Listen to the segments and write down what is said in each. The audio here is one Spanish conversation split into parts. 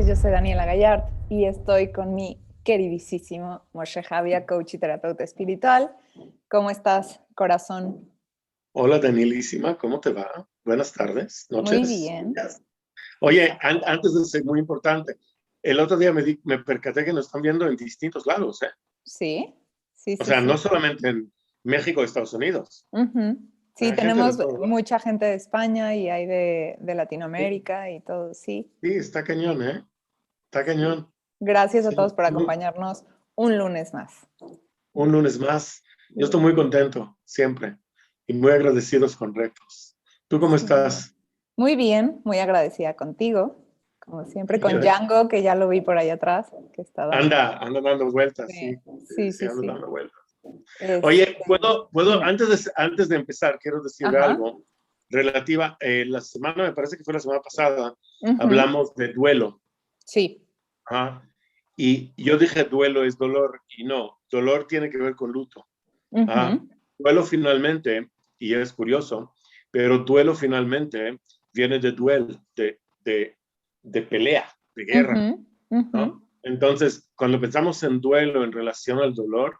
noches, yo soy Daniela Gallard y estoy con mi queridísimo Moshe Javia, coach y terapeuta espiritual. ¿Cómo estás, corazón? Hola, Danielísima, ¿cómo te va? Buenas tardes, Muy noches. bien. Oye, antes de ser muy importante, el otro día me percaté que nos están viendo en distintos lados, ¿eh? Sí, sí, O sí, sea, sí. no solamente en México o Estados Unidos. Sí, Hay gente de tenemos todo lado. mucha gente de España y hay de Latinoamérica y todo, sí. Sí, está cañón, ¿eh? Está Sí. cañón. Gracias a Sí, todos por acompañarnos un lunes más. un lunes más. Yo estoy muy contento, siempre, y muy agradecidos con retos. ¿Tú cómo Sí. estás? Muy bien, muy agradecida contigo, como siempre, con Mira, Django, que ya lo vi por ahí atrás, que está dando. anda dando vueltas, Sí, sí. sí, Sí, sí, anda sí. dando vueltas. Oye, ¿puedo Dime. antes de empezar, quiero decir Ajá. algo relativa, la semana, me parece que fue la semana pasada, Ujú. hablamos de duelo. Sí. Ajá. Y yo dije duelo es dolor, y no, dolor tiene que ver con luto. Ujú. Ajá. Duelo finalmente, y es curioso, pero duelo finalmente viene de duel, de pelea, de guerra, Ujú. Ujú. ¿no? Entonces, cuando pensamos en duelo en relación al dolor,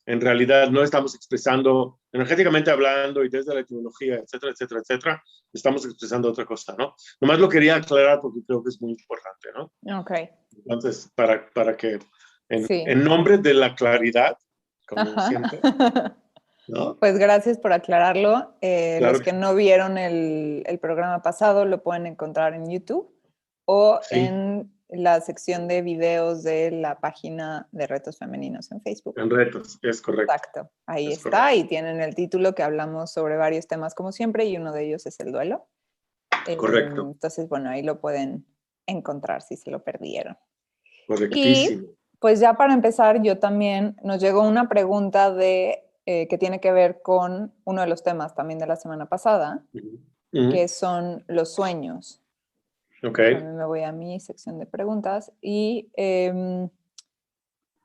en realidad no estamos expresando, energéticamente hablando y desde la etimología, etcétera, etcétera, etcétera, estamos expresando otra cosa, ¿no? Nomás lo quería aclarar porque creo que es muy importante, ¿no? Ok. Entonces, para que Sí. en nombre de la claridad, como Ajá. siempre, ¿no? Pues gracias por aclararlo. Los Claro que que no vieron el programa pasado lo pueden encontrar en YouTube o sí, en la sección de videos de la página de Retos Femeninos en Facebook. en retos, es correcto, Exacto, ahí es está correcto, y tienen el título que hablamos sobre varios temas como siempre y uno de ellos es el duelo. correcto, Entonces, bueno, ahí lo pueden encontrar si se lo perdieron. Y correctísimo. pues ya para empezar, yo también nos llegó una pregunta que tiene que ver con uno de los temas también de la semana pasada, Uh -huh. que son los sueños. Ok. Déjame, me voy a mi sección de preguntas y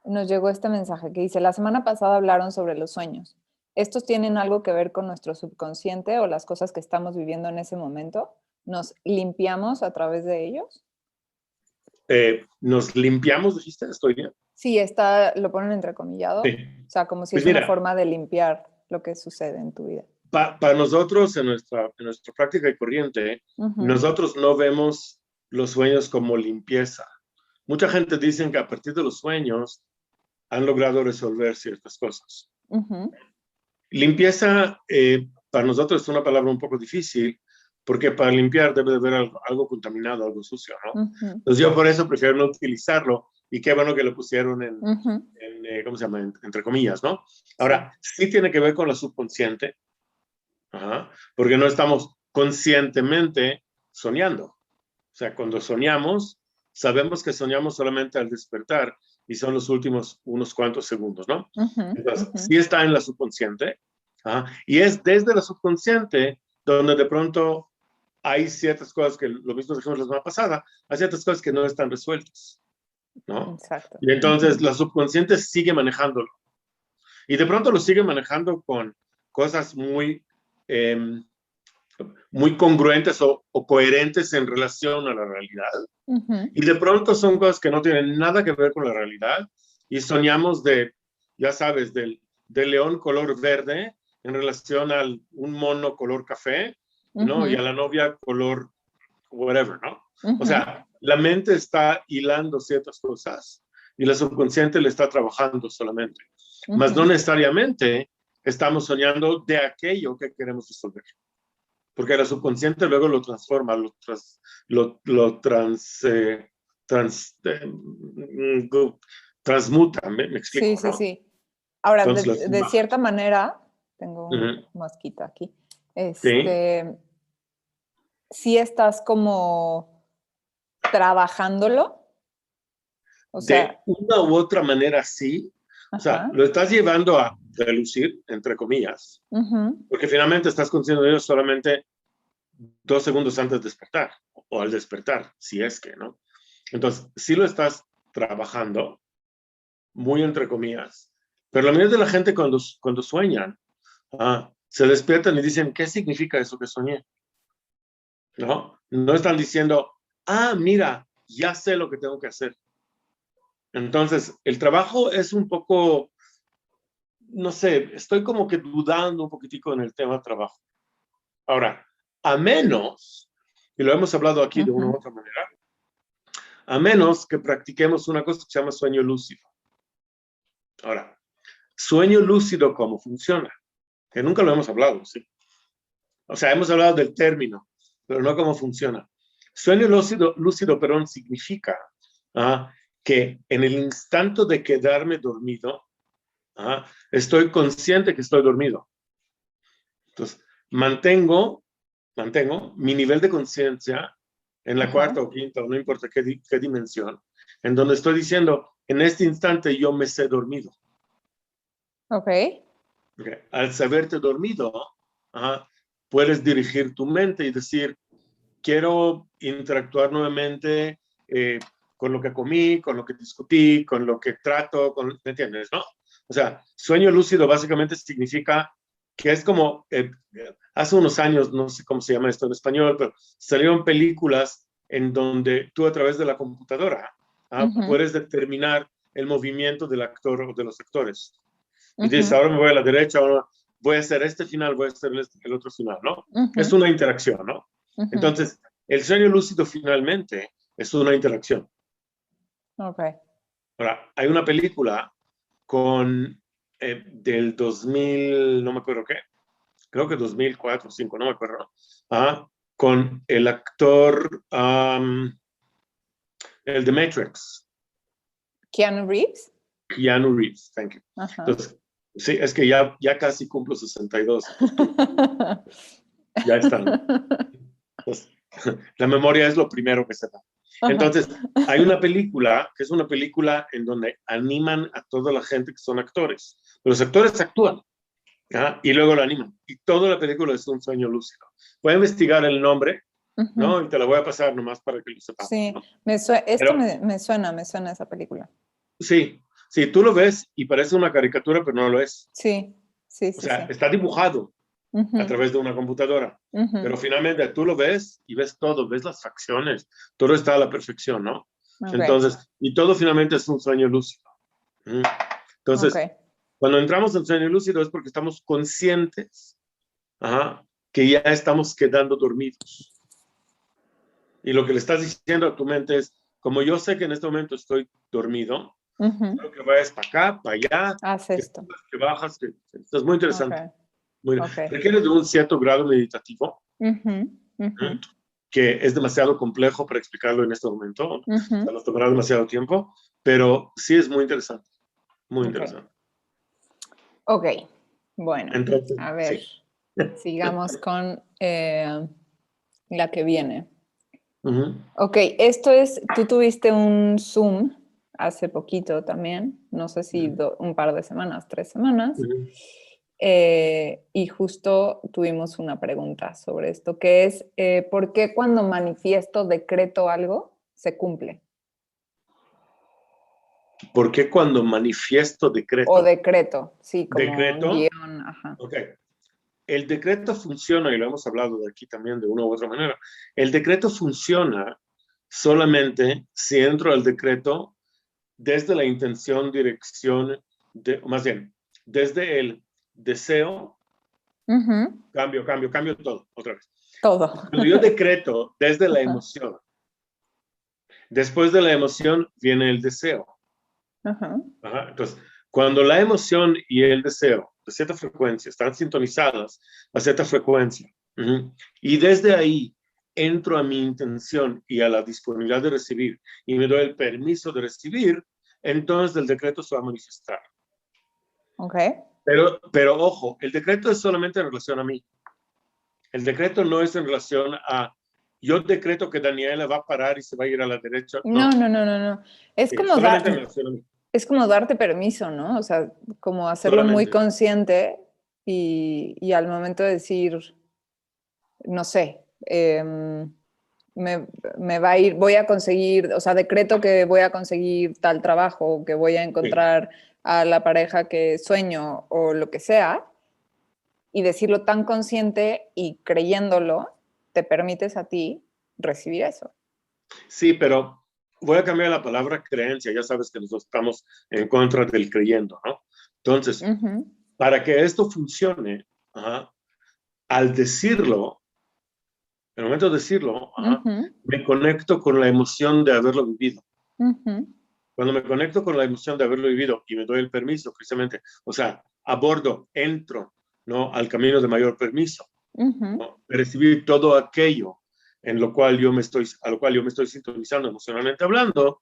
nos llegó este mensaje que dice, la semana pasada hablaron sobre los sueños. ¿Estos tienen algo que ver con nuestro subconsciente o las cosas que estamos viviendo en ese momento? ¿Nos limpiamos a través de ellos? Nos limpiamos, dijiste, estoy bien. Sí, lo ponen entrecomillado, Sí. o sea, como si Pues es una mira, forma de limpiar lo que sucede en tu vida. para nosotros, en nuestra práctica y corriente, Ujú. nosotros no vemos los sueños como limpieza. Mucha gente dice que a partir de los sueños han logrado resolver ciertas cosas. Ujú. Limpieza, para nosotros es una palabra un poco difícil, porque para limpiar debe de haber algo contaminado, algo sucio, ¿no? Ujú. Entonces yo por eso prefiero no utilizarlo, y qué bueno que lo pusieron Ujú. ¿cómo se llama? Entre comillas, ¿no? Sí. Ahora, sí tiene que ver con la subconsciente, ajá, porque no estamos conscientemente soñando. O sea, cuando soñamos, sabemos que soñamos solamente al despertar y son los últimos unos cuantos segundos, ¿no? Ujú. Entonces, Ujú. sí está en la subconsciente, ajá, y es desde la subconsciente donde de pronto hay ciertas cosas que, lo mismo dijimos la semana pasada, hay ciertas cosas que no están resueltas, ¿no? Exacto. Y entonces Ujú. la subconsciente sigue manejándolo. Y de pronto lo sigue manejando con cosas eh, muy congruentes o coherentes en relación a la realidad. Ujú. Y de pronto son cosas que no tienen nada que ver con la realidad y soñamos ya sabes, del león color verde en relación a un mono color café, ¿no? Y a Ujú. la novia color whatever, ¿no? O Ujú. sea, la mente está hilando ciertas cosas y la subconsciente le está trabajando solamente. Mas no Ujú. necesariamente estamos soñando de aquello que queremos resolver. Porque la subconsciente luego lo transforma, lo transmuta, me Sí, explico, sí, ¿no? sí. Ahora, Entonces de cierta manera, tengo un mosquito aquí, sí, sí estás como trabajándolo, o sea, de una u otra manera sí, o sea, ajá. lo estás llevando a relucir, entre comillas, Ujú. porque finalmente estás consciente de ello solamente 2 segundos antes de despertar, o al despertar, si es que, ¿no? Entonces, sí lo estás trabajando, muy entre comillas, pero la mayoría de la gente cuando sueñan, se despiertan y dicen, ¿qué significa eso que soñé? ¿No? No están diciendo, mira, ya sé lo que tengo que hacer. Entonces, el trabajo es un poco, no sé, estoy como que dudando un poquitico en el tema trabajo. Ahora, a menos, y lo hemos hablado aquí de una u otra manera, a menos que practiquemos una cosa que se llama sueño lúcido. Ahora, sueño lúcido, ¿cómo funciona? Que nunca lo hemos hablado, ¿sí? O sea, hemos hablado del término, pero no cómo funciona. Sueño lúcido, perdón, significa que en el instante de quedarme dormido, estoy consciente que estoy dormido. Entonces, mantengo mi nivel de conciencia en la cuarta o quinta, o no importa qué dimensión, en donde estoy diciendo, en este instante yo me sé dormido. Okay. Al saberte dormido, puedes dirigir tu mente y decir, quiero interactuar nuevamente con lo que comí, con lo que discutí, con lo que trato, ¿me entiendes, no? O sea, sueño lúcido básicamente significa que es como, hace unos años, no sé cómo se llama esto en español, pero salieron películas en donde tú a través de la computadora puedes determinar el movimiento del actor o de los actores. Y dices, ahora me voy a la derecha, ahora voy a hacer este final, voy a hacer el otro final, ¿no? Es una interacción, ¿no? Entonces, el sueño lúcido finalmente es una interacción. Okay. Ahora, hay una película con del 2000, no me acuerdo qué, creo que 2004 o 2005, no me acuerdo, con el actor, el de Matrix. Keanu Reeves. Keanu Reeves, thank you. Entonces, sí, es que ya casi cumplo 62. Ya están. Entonces, la memoria es lo primero que se da. Entonces, hay una película, que es una película en donde animan a toda la gente que son actores. Los actores actúan, y luego lo animan. Y toda la película es un sueño lúcido. Voy a investigar el nombre, ¿no? Y te la voy a pasar nomás para que lo sepas. Sí, ¿no? me suena esa película. Sí, tú lo ves y parece una caricatura, pero no lo es. Sí. O sea, está dibujado a través de una computadora. Pero finalmente tú lo ves y ves todo, ves las facciones, todo está a la perfección, ¿no? Okay. Entonces, y todo finalmente es un sueño lúcido. Entonces, cuando entramos en sueño lúcido es porque estamos conscientes que ya estamos quedando dormidos. Y lo que le estás diciendo a tu mente es, como yo sé que en este momento estoy dormido, quiero que vayas para acá, para allá, haz esto. que bajas, esto es muy interesante. Okay. Requiere de un cierto grado meditativo, que es demasiado complejo para explicarlo en este momento, o sea, nos tomará demasiado tiempo, pero sí es muy interesante, muy interesante. Ok, bueno, entonces, a ver, sí. sigamos con la que viene. Ok, tú tuviste un Zoom hace poquito también, no sé si un par de semanas, 3 semanas, y justo tuvimos una pregunta sobre esto, que es, ¿por qué cuando manifiesto, decreto algo, se cumple? ¿Por qué cuando manifiesto decreto? O decreto, sí, como ¿Decreto? guión, ajá. Ok. El decreto funciona, y lo hemos hablado de aquí también de una u otra manera, el decreto funciona solamente si entro al decreto desde la intención, dirección, más bien, desde el deseo, cambio todo, otra vez. Todo. Cuando yo decreto desde la emoción, después de la emoción viene el deseo. Entonces, cuando la emoción y el deseo de cierta frecuencia están sintonizadas a cierta frecuencia, y desde ahí entro a mi intención y a la disponibilidad de recibir y me doy el permiso de recibir, entonces el decreto se va a manifestar. Ok. Pero ojo, el decreto es solamente en relación a mí. El decreto no es en relación a, yo decreto que Daniela va a parar y se va a ir a la derecha. No. Es como solamente en relación a mí. Es como darte permiso, ¿no? O sea, como hacerlo muy consciente y al momento de decir, no sé, me va a ir, voy a conseguir, o sea, decreto que voy a conseguir tal trabajo, que voy a encontrar a la pareja que sueño o lo que sea, y decirlo tan consciente y creyéndolo, te permites a ti recibir eso. Sí, pero voy a cambiar la palabra creencia, ya sabes que nosotros estamos en contra del creyendo, ¿no? Entonces, para que esto funcione, al decirlo, en el momento de decirlo, me conecto con la emoción de haberlo vivido. Cuando me conecto con la emoción de haberlo vivido y me doy el permiso, precisamente, o sea, abordo, entro, ¿no?, al camino de mayor permiso, ¿no?, de recibir todo aquello a lo cual yo me estoy sintonizando emocionalmente hablando,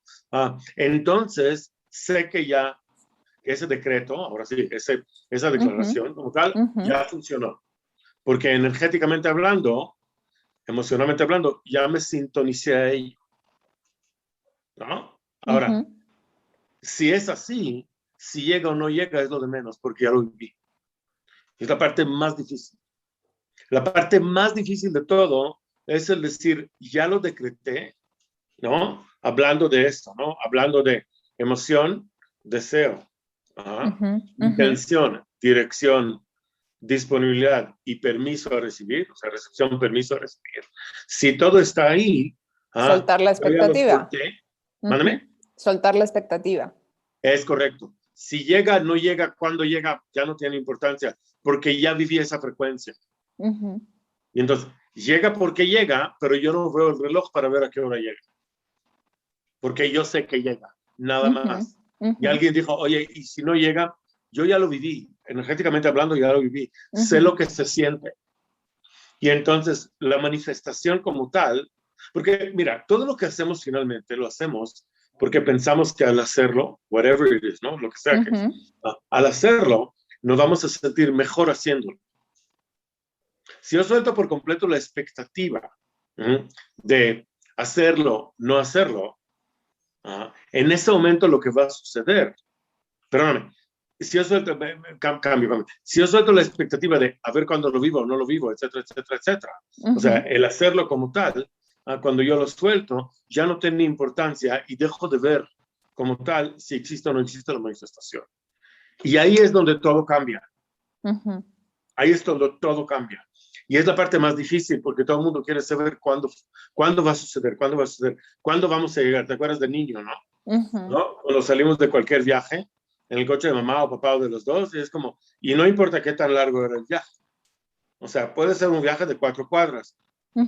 entonces sé que ya ese decreto, ahora sí, esa declaración como tal, ya funcionó. Porque energéticamente hablando, emocionalmente hablando, ya me sintonicé a ello, ¿no? Ahora, si es así, si llega o no llega es lo de menos, porque ya lo viví. Es la parte más difícil. La parte más difícil de todo es el decir, ya lo decreté, ¿no? Hablando de esto, ¿no? Hablando de emoción, deseo, intención, dirección, disponibilidad y permiso a recibir, o sea, recepción, permiso a recibir. Si todo está ahí, soltar la expectativa. Mándame. Soltar la expectativa. Es correcto. Si llega, no llega, cuando llega, ya no tiene importancia, porque ya viví esa frecuencia. Y entonces, llega porque llega, pero yo no veo el reloj para ver a qué hora llega. Porque yo sé que llega, nada más. Y alguien dijo, oye, y si no llega, yo ya lo viví, energéticamente hablando, ya lo viví. Sé lo que se siente. Y entonces, la manifestación como tal, porque mira, todo lo que hacemos finalmente lo hacemos porque pensamos que al hacerlo, whatever it is, ¿no? Lo que sea que es, al hacerlo, nos vamos a sentir mejor haciéndolo. Si yo suelto por completo la expectativa de hacerlo, no hacerlo, en ese momento lo que va a suceder, perdóname, si yo suelto, cambio, si yo suelto la expectativa de a ver cuándo lo vivo o no lo vivo, etcétera, etcétera, etcétera, o sea, el hacerlo como tal, cuando yo lo suelto, ya no tiene importancia y dejo de ver como tal si existe o no existe la manifestación. Y ahí es donde todo cambia. Ahí es donde todo cambia. Y es la parte más difícil porque todo el mundo quiere saber cuándo va a suceder, cuándo va a suceder, cuándo vamos a llegar. ¿Te acuerdas de niño, no? ¿No? Cuando salimos de cualquier viaje, en el coche de mamá o papá o de los dos, y es como, y no importa qué tan largo era el viaje. O sea, puede ser un viaje de 4 cuadras.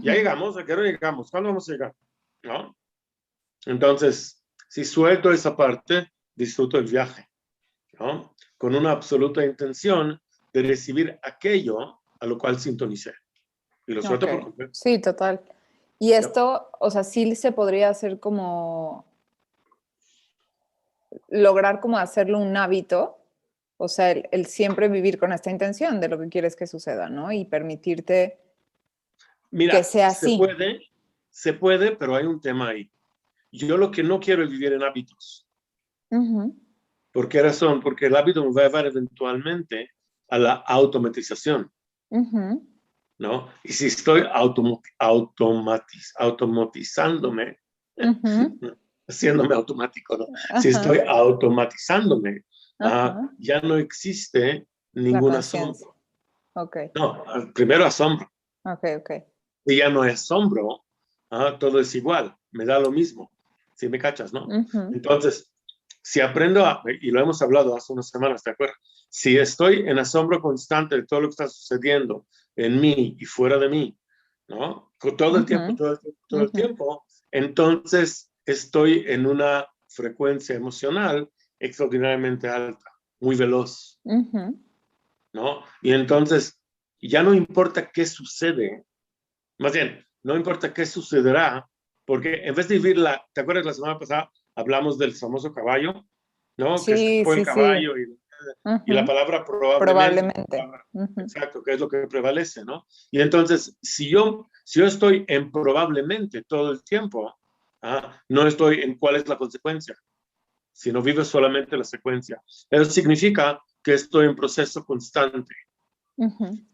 Ya llegamos, ¿a qué hora llegamos? ¿Cuándo vamos a llegar? ¿No? Entonces, si suelto esa parte, disfruto el viaje, ¿no? Con una absoluta intención de recibir aquello a lo cual sintonicé. Y lo suelto por completo. Sí, total. Y esto, o sea, sí se podría hacer como, lograr como hacerlo un hábito, o sea, el siempre vivir con esta intención de lo que quieres que suceda, ¿no? Y permitirte que sea así. Se puede, pero hay un tema ahí. Yo lo que no quiero es vivir en hábitos. ¿Por qué razón? Porque el hábito me va a llevar eventualmente a la automatización, ¿no? Y si estoy automatizándome, haciéndome automático, ¿no? Si estoy automatizándome, ya no existe ningún asombro. No, primero asombro. Y ya no es asombro, todo es igual, me da lo mismo. Si me cachas, ¿no? Entonces, si aprendo y lo hemos hablado hace unas semanas, ¿te acuerdas? Si estoy en asombro constante de todo lo que está sucediendo en mí y fuera de mí, ¿no? Todo el tiempo, todo el tiempo, entonces estoy en una frecuencia emocional extraordinariamente alta, muy veloz, ¿no? Y entonces ya no importa qué sucede, más bien, no importa qué sucederá, porque en vez de vivir ¿te acuerdas la semana pasada? Hablamos del famoso caballo, ¿no? Sí, que fue el caballo y la palabra probablemente. Exacto, que es lo que prevalece, ¿no? Y entonces, si yo estoy en probablemente todo el tiempo, no estoy en cuál es la consecuencia, sino vivo solamente la secuencia. Eso significa que estoy en proceso constante.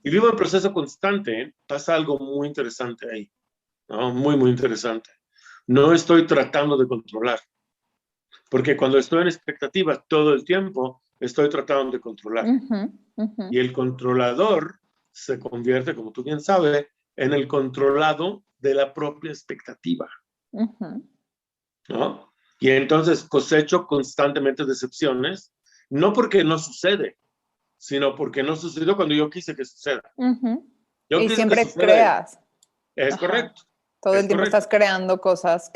Y vivo en proceso constante, pasa algo muy interesante ahí, ¿no? Muy, muy interesante. No estoy tratando de controlar, porque cuando estoy en expectativa todo el tiempo, estoy tratando de controlar. Y el controlador se convierte, como tú bien sabes, en el controlado de la propia expectativa. ¿no? Y entonces cosecho constantemente decepciones, no porque no sucede, sino porque no sucedió cuando yo quise que suceda. Yo Y quise que siempre suceda. creas. Es correcto. Todo es el tiempo correcto. estás creando cosas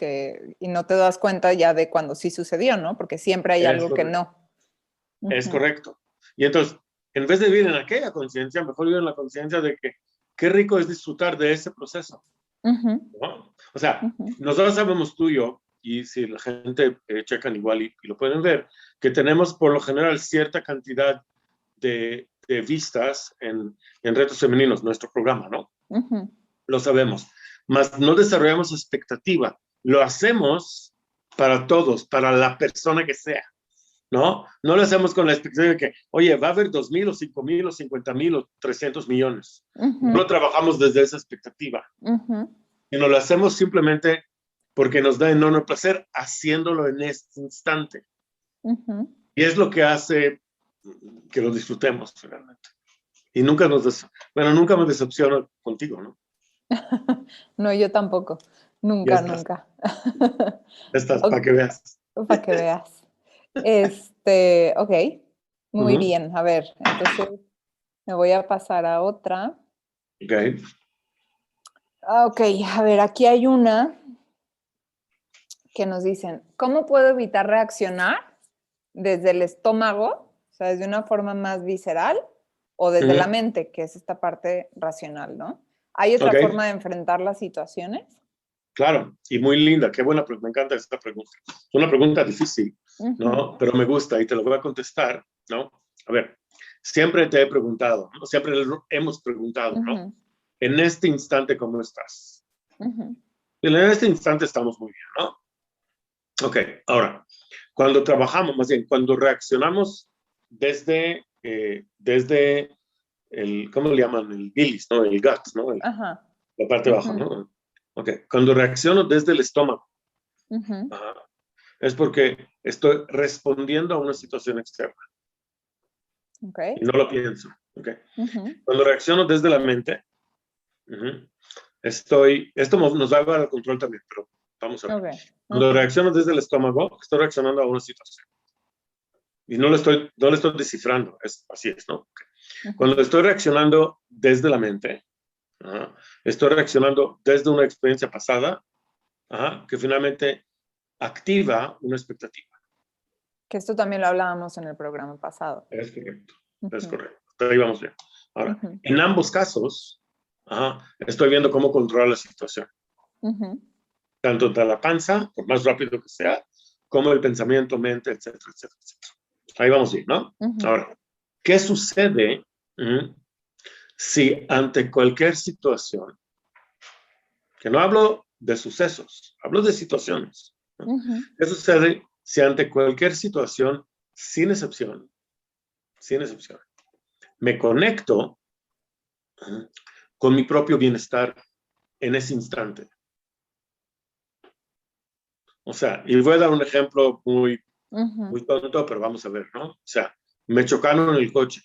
y no te das cuenta ya de cuando sí sucedió, ¿no? Porque siempre hay algo que no. Es correcto. Y entonces, en vez de vivir en aquella conciencia, mejor vivir en la conciencia de que qué rico es disfrutar de ese proceso. ¿No? O sea, nosotros sabemos tú y yo, y si la gente checan igual y lo pueden ver, que tenemos por lo general cierta cantidad de vistas en Retos Femeninos, nuestro programa, ¿no? Lo sabemos. Mas no desarrollamos expectativa. Lo hacemos para todos, para la persona que sea, ¿no? No lo hacemos con la expectativa de que, oye, va a haber 2,000 o 5,000 o 50,000 o 300 millones. No lo trabajamos desde esa expectativa. Sino lo hacemos simplemente porque nos da enorme placer haciéndolo en este instante. Y es lo que hace que lo disfrutemos realmente. Y nunca nunca me decepciono contigo, ¿no? No, yo tampoco. Nunca, nunca. Estás, para que veas. Para que veas. Ok. Muy bien. A ver, entonces me voy a pasar a otra. Ok. Ok, a ver, aquí hay una que nos dicen, ¿cómo puedo evitar reaccionar desde el estómago, o sea, desde una forma más visceral, o desde la mente, que es esta parte racional, ¿no? ¿Hay otra forma de enfrentar las situaciones? Claro, y muy linda, qué buena, me encanta esta pregunta. Es una pregunta difícil, ¿no? Pero me gusta y te lo voy a contestar, ¿no? A ver, siempre te he preguntado, ¿no? Siempre hemos preguntado, ¿no? En este instante, ¿cómo estás? En este instante estamos muy bien, ¿no? Ok, ahora, cuando trabajamos, más bien, cuando reaccionamos desde el, ¿cómo le llaman? El bilis, ¿no? El gut, ¿no? La parte baja, ¿no? Ok, cuando reacciono desde el estómago, es porque estoy respondiendo a una situación externa. Y no lo pienso. Okay. Cuando reacciono desde la mente, esto nos va a llevar al control también, pero vamos a ver. Cuando reacciono desde el estómago, estoy reaccionando a una situación. Y no lo estoy descifrando, así es, ¿no? Okay. Cuando estoy reaccionando desde la mente, estoy reaccionando desde una experiencia pasada, que finalmente activa una expectativa. Que esto también lo hablábamos en el programa pasado. Es correcto, es correcto. Ahí vamos bien. Ahora, en ambos casos, estoy viendo cómo controlar la situación. Tanto de la panza, por más rápido que sea, como el pensamiento, mente, etcétera, etcétera, etcétera. Ahí vamos bien, ¿no? Ahora, ¿qué sucede si ante cualquier situación, que no hablo de sucesos, hablo de situaciones, ¿no? ¿Qué sucede si ante cualquier situación, sin excepción, me conecto con mi propio bienestar en ese instante? O sea, y voy a dar un ejemplo muy tonto, pero vamos a ver, ¿no? O sea, me chocaron en el coche.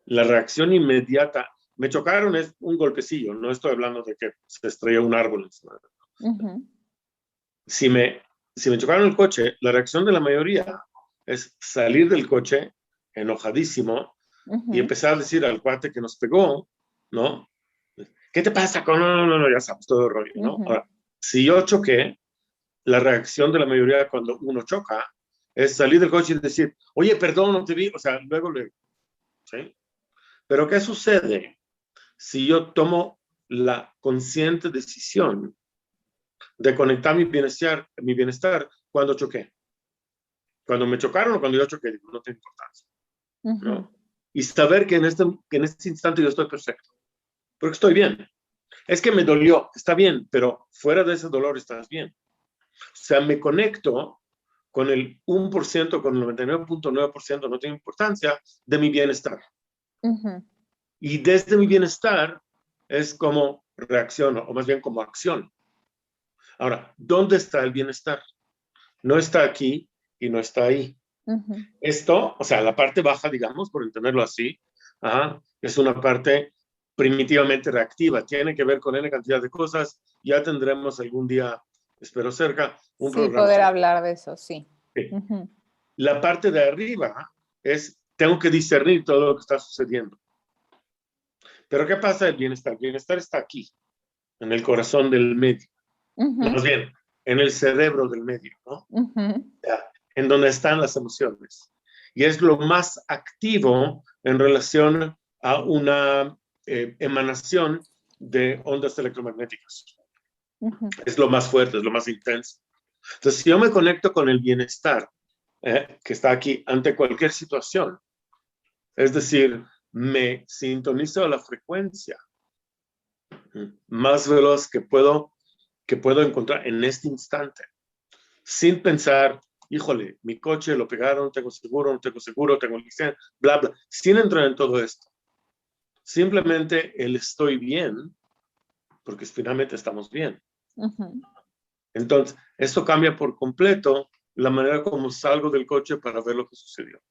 La reacción inmediata, me chocaron es un golpecillo, no estoy hablando de que se estrelló un árbol encima. Si me chocaron el coche, la reacción de la mayoría es salir del coche enojadísimo y empezar a decir al cuate que nos pegó, ¿no? ¿Qué te pasa? No, ya sabes, todo el rollo, ¿no? Ahora, si yo choqué, la reacción de la mayoría cuando uno choca es salir del coche y decir, oye, perdón, no te vi, o sea, luego ¿sí? Pero ¿qué sucede si yo tomo la consciente decisión de conectar mi bienestar cuando choqué? Cuando me chocaron o cuando yo choqué, no tiene importancia, ¿no? Y saber que en este instante yo estoy perfecto, porque estoy bien. Es que me dolió, está bien, pero fuera de ese dolor estás bien. O sea, me conecto con el 1%, con el 99.9%, no tiene importancia, de mi bienestar. Y desde mi bienestar es como reacciono, o más bien como acción. Ahora, ¿dónde está el bienestar? No está aquí y no está ahí. Esto, o sea, la parte baja, digamos, por entenderlo así, es una parte primitivamente reactiva. Tiene que ver con N cantidad de cosas. Ya tendremos algún día espero cerca, un Sí, programa. poder hablar de eso, sí. Sí. La parte de arriba es, tengo que discernir todo lo que está sucediendo. Pero ¿qué pasa del bienestar? El bienestar está aquí, en el corazón del medio. Más bien, en el cerebro del medio, ¿no? O sea, en donde están las emociones. Y es lo más activo en relación a una emanación de ondas electromagnéticas. Es lo más fuerte, es lo más intenso. Entonces, si yo me conecto con el bienestar, que está aquí ante cualquier situación, es decir, me sintonizo a la frecuencia más veloz que puedo encontrar en este instante, sin pensar, híjole, mi coche lo pegaron, tengo seguro, no tengo seguro, tengo licencia, bla, bla, sin entrar en todo esto. Simplemente el estoy bien, porque finalmente estamos bien. Entonces, esto cambia por completo la manera como salgo del coche para ver lo que sucedió.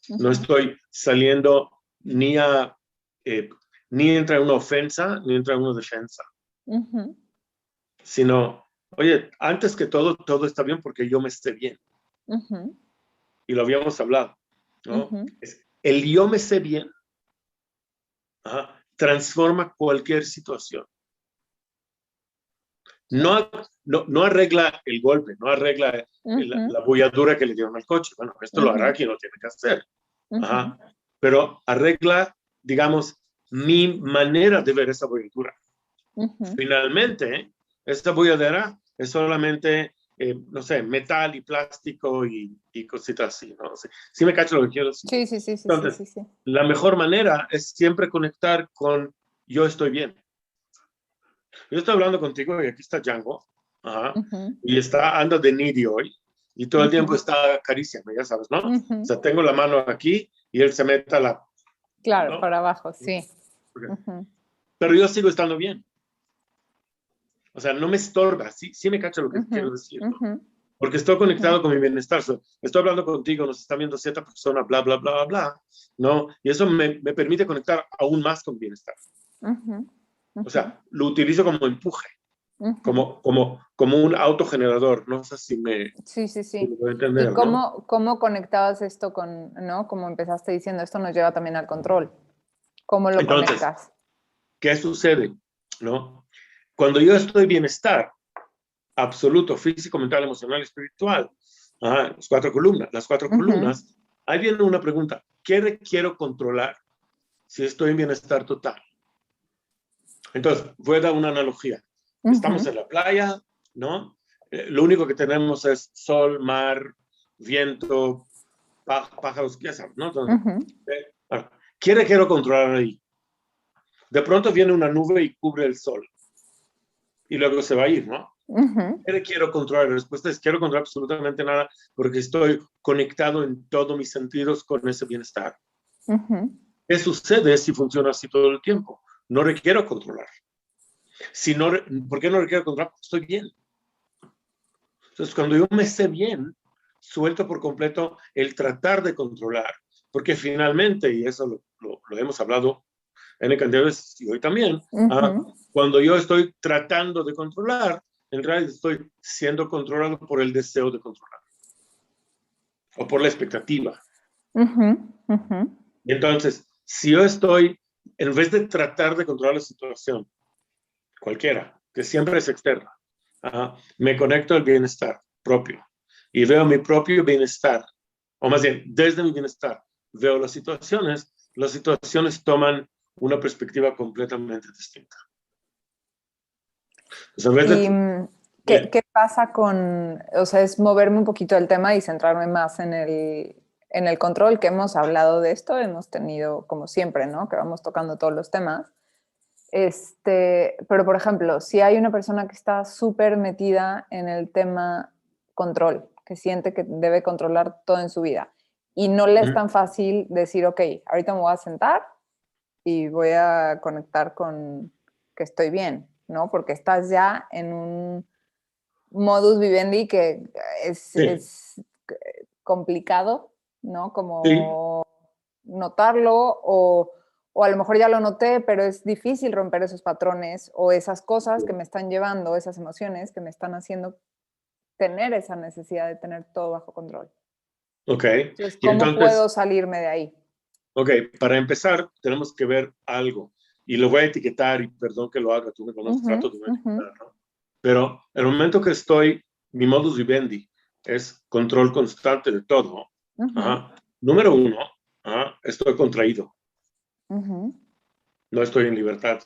No estoy saliendo ni entra una ofensa, ni entra una defensa. Sino, oye, antes que todo está bien porque yo me esté bien. Y lo habíamos hablado, ¿no? El yo me sé bien transforma cualquier situación. No arregla el golpe, no arregla la bolladura que le dieron al coche. Bueno, esto lo hará quien lo tiene que hacer. Pero arregla, digamos, mi manera de ver esa bolladura. Finalmente, esta bolladura es solamente, no sé, metal y plástico y cositas así, ¿no? Sí me cacho lo que quiero decir. Sí. Entonces, la mejor manera es siempre conectar con yo estoy bien. Yo estoy hablando contigo y aquí está Django, y anda de needy hoy, y todo el tiempo está acariciando, ya sabes, ¿no? O sea, tengo la mano aquí y él se mete a la... Claro, ¿no? para abajo, sí. Pero yo sigo estando bien. O sea, no me estorba, sí me cacho lo que quiero decir, ¿no? Porque estoy conectado con mi bienestar. Estoy hablando contigo, nos está viendo cierta persona, bla, bla, bla, bla, ¿no? Y eso me permite conectar aún más con bienestar. O sea, lo utilizo como empuje, como un autogenerador. No sé si me... Sí. Si me puede entender, ¿Y cómo conectabas esto con, ¿no? Como empezaste diciendo, esto nos lleva también al control. ¿Cómo lo conectas? ¿Qué sucede? ¿No? Cuando yo estoy bienestar absoluto, físico, mental, emocional, espiritual, las cuatro columnas, ahí viene una pregunta, ¿qué requiero controlar si estoy en bienestar total? Entonces, voy a dar una analogía. Estamos en la playa, ¿no? Lo único que tenemos es sol, mar, viento, pájaros, ya sabes, ¿no? Entonces, ¿qué requiero controlar ahí? De pronto viene una nube y cubre el sol. Y luego se va a ir, ¿no? ¿Qué quiero controlar? La respuesta es quiero controlar absolutamente nada porque estoy conectado en todos mis sentidos con ese bienestar. ¿Qué sucede si funciona así todo el tiempo? No requiero controlar. ¿Por qué no requiero controlar? Porque estoy bien. Entonces, cuando yo me sé bien, suelto por completo el tratar de controlar. Porque finalmente, y eso lo hemos hablado en el cantidad de veces y hoy también, cuando yo estoy tratando de controlar, en realidad estoy siendo controlado por el deseo de controlar o por la expectativa. Y entonces, si yo estoy, en vez de tratar de controlar la situación, cualquiera, que siempre es externa, me conecto al bienestar propio y veo mi propio bienestar, o más bien, desde mi bienestar, veo las situaciones toman una perspectiva completamente distinta. ¿Qué pasa con, o sea, es moverme un poquito del tema y centrarme más en el control, que hemos hablado de esto, hemos tenido, como siempre, ¿no? Que vamos tocando todos los temas. Pero, por ejemplo, si hay una persona que está súper metida en el tema control, que siente que debe controlar todo en su vida, y no le es tan fácil decir, ok, ahorita me voy a sentar y voy a conectar con que estoy bien, ¿no? Porque estás ya en un modus vivendi que es complicado, ¿no? Como notarlo O a lo mejor ya lo noté, pero es difícil romper esos patrones o esas cosas que me están llevando, esas emociones que me están haciendo tener esa necesidad de tener todo bajo control. Ok. Entonces, ¿cómo puedo salirme de ahí? Ok, para empezar, tenemos que ver algo. Y lo voy a etiquetar, y perdón que lo haga, tú me conoces, trato de no etiquetar, ¿no? Pero el momento que estoy, mi modus vivendi es control constante de todo. Número 1, estoy contraído. No estoy en libertad.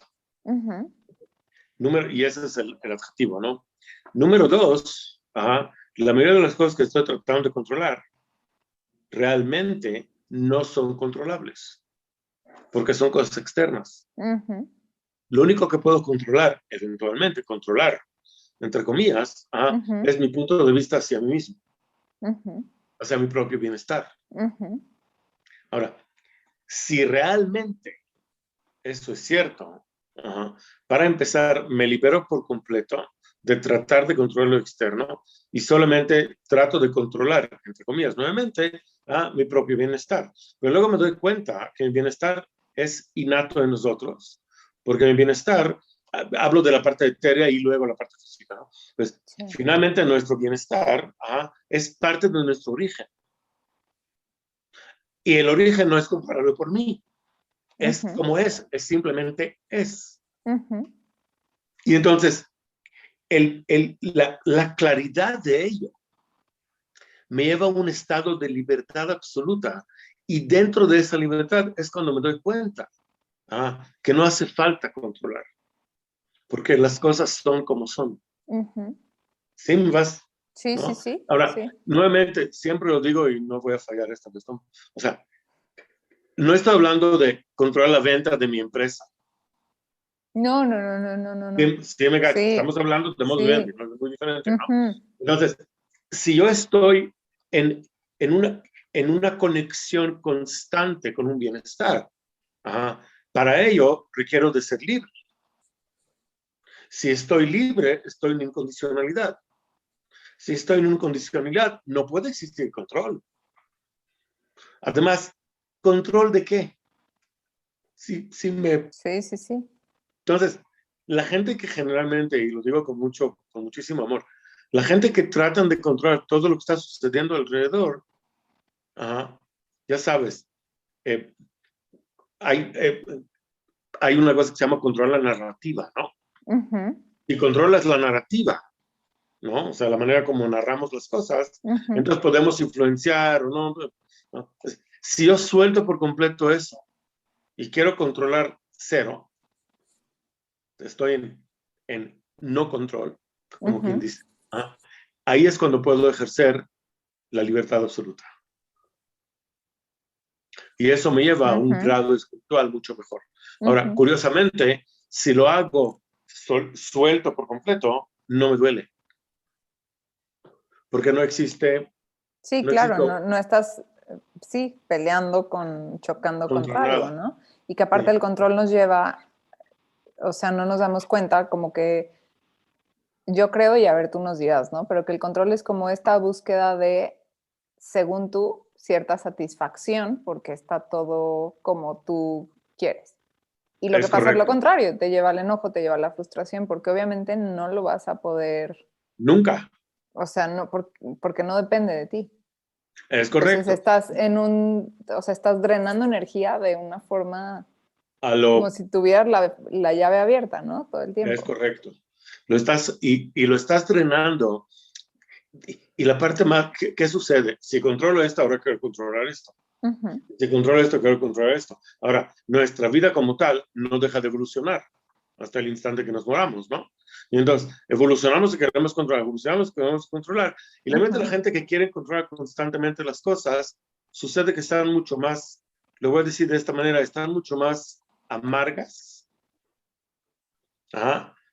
Y ese es el adjetivo, ¿no? Número 2, la mayoría de las cosas que estoy tratando de controlar realmente no son controlables, porque son cosas externas. Lo único que puedo controlar, eventualmente controlar, entre comillas, es mi punto de vista hacia mí mismo, hacia mi propio bienestar. Ahora, si realmente eso es cierto, para empezar, me libero por completo de tratar de controlar lo externo y solamente trato de controlar, entre comillas, nuevamente, mi propio bienestar. Pero luego me doy cuenta que el bienestar es innato en nosotros, porque mi bienestar, hablo de la parte etérea y luego la parte física, ¿no? Pues finalmente nuestro bienestar es parte de nuestro origen. Y el origen no es comparable por mí. Es como es simplemente es. Y entonces, la claridad de ello me lleva a un estado de libertad absoluta. Y dentro de esa libertad es cuando me doy cuenta que no hace falta controlar, porque las cosas son como son. ¿Sí me vas? Sí, ¿no? sí. Ahora, sí. nuevamente, siempre lo digo y no voy a fallar esta cuestión. O sea, no estoy hablando de controlar la venta de mi empresa. No. Sí, me cacho. Estamos hablando de modo vivendi, ¿no? Es muy diferente, ¿no? Entonces, si yo estoy en una conexión constante con un bienestar, para ello requiero de ser libre. Si estoy libre, estoy en incondicionalidad. Si estoy en incondicionalidad, no puede existir control. Además, ¿control de qué? Sí. Entonces, la gente que generalmente, y lo digo con muchísimo amor, la gente que tratan de controlar todo lo que está sucediendo alrededor, ya sabes, hay una cosa que se llama controlar la narrativa, ¿no? Si controlas la narrativa, ¿no? O sea, la manera como narramos las cosas, entonces podemos influenciar o no. Si yo suelto por completo eso y quiero controlar cero, estoy en no control, como quien dice. Ahí es cuando puedo ejercer la libertad absoluta. Y eso me lleva a un grado espiritual mucho mejor. Ahora, curiosamente, si lo hago suelto por completo, no me duele. Porque no existe... Sí, claro, no estás, peleando chocando contra algo, ¿no? Y que aparte el control nos lleva, o sea, no nos damos cuenta, como que yo creo, y a ver, tú nos dirás, ¿no? Pero que el control es como esta búsqueda de, según tú, cierta satisfacción, porque está todo como tú quieres. Y lo que pasa es lo contrario, te lleva al enojo, te lleva a la frustración, porque obviamente no lo vas a poder... Nunca. O sea, no, porque no depende de ti. Es correcto. Entonces estás drenando energía de una forma como si tuvieras la llave abierta, ¿no? Todo el tiempo. Es correcto. Lo estás drenando. Y la parte más, ¿qué sucede? Si controlo esto, ahora quiero controlar esto. Si controlo esto, quiero controlar esto. Ahora, nuestra vida como tal no deja de evolucionar hasta el instante que nos moramos, ¿no? Y entonces, evolucionamos y queremos controlar, evolucionamos y queremos controlar. Y la mente de la gente que quiere controlar constantemente las cosas, sucede que están mucho más, lo voy a decir de esta manera, están mucho más amargas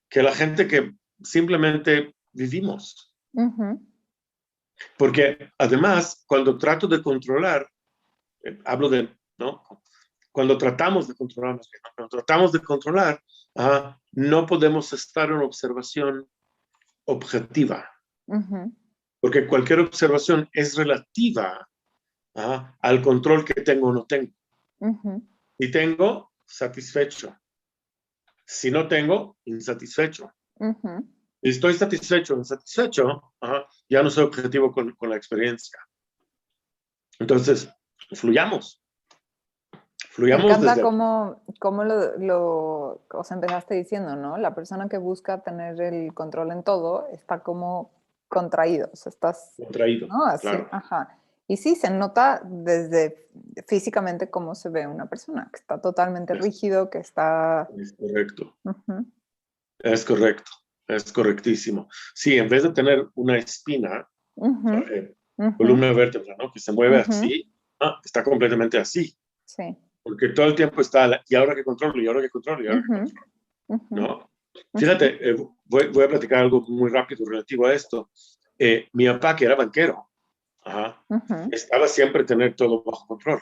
que la gente que simplemente vivimos. Porque además, cuando trato de controlar, hablo de, ¿no? Cuando tratamos de controlar, no podemos estar en observación objetiva. Porque cualquier observación es relativa al control que tengo o no tengo. Si tengo, satisfecho. Si no tengo, insatisfecho. Si estoy satisfecho o insatisfecho, ya no soy objetivo con la experiencia. Entonces, fluyamos. Me encanta desde... cómo o sea, empezaste diciendo, ¿no? La persona que busca tener el control en todo está como contraído. O sea, estás... Contraído, ¿no? Así, claro. Ajá. Y sí, se nota desde físicamente cómo se ve una persona, que está totalmente rígido, que está... Es correcto. Es correcto. Es correctísimo. Sí, en vez de tener una espina, columna vertebral, ¿no? Que se mueve así, está completamente así. Sí. Porque todo el tiempo está, y ahora que controlo, y ahora que controlo, y ahora que controlo, ¿no? Fíjate, voy a platicar algo muy rápido relativo a esto. Mi papá, que era banquero, estaba siempre tener todo bajo control.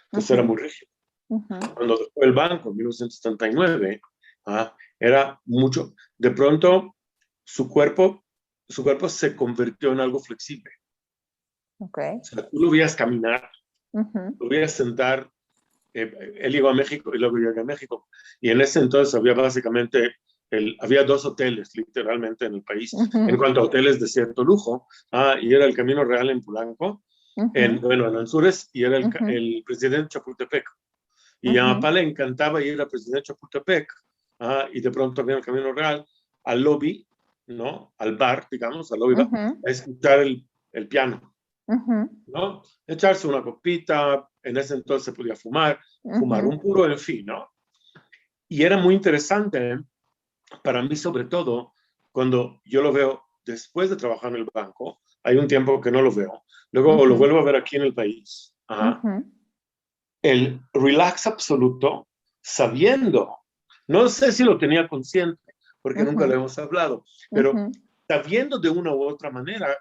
Entonces era muy rígido. Cuando dejó el banco en 1979, era mucho, de pronto su cuerpo se convirtió en algo flexible. Okay. O sea, tú lo veías caminar, lo veías sentar. Él iba a México y luego yo llegué a México. Y en ese entonces había básicamente, había 2 hoteles literalmente en el país, en cuanto a hoteles de cierto lujo, y era el Camino Real en Polanco, en Anzures, y era el Presidente Chapultepec. Y a mi papá le encantaba ir al Presidente Chapultepec, y de pronto había el Camino Real, al lobby, ¿no? Al bar, digamos, al lobby, a escuchar el piano. ¿No? Echarse una copita, en ese entonces se podía fumar un puro, en fin, ¿no? Y era muy interesante para mí, sobre todo, cuando yo lo veo después de trabajar en el banco, hay un tiempo que no lo veo, luego lo vuelvo a ver aquí en el país. El relax absoluto, sabiendo, no sé si lo tenía consciente, porque nunca lo hemos hablado, pero sabiendo de una u otra manera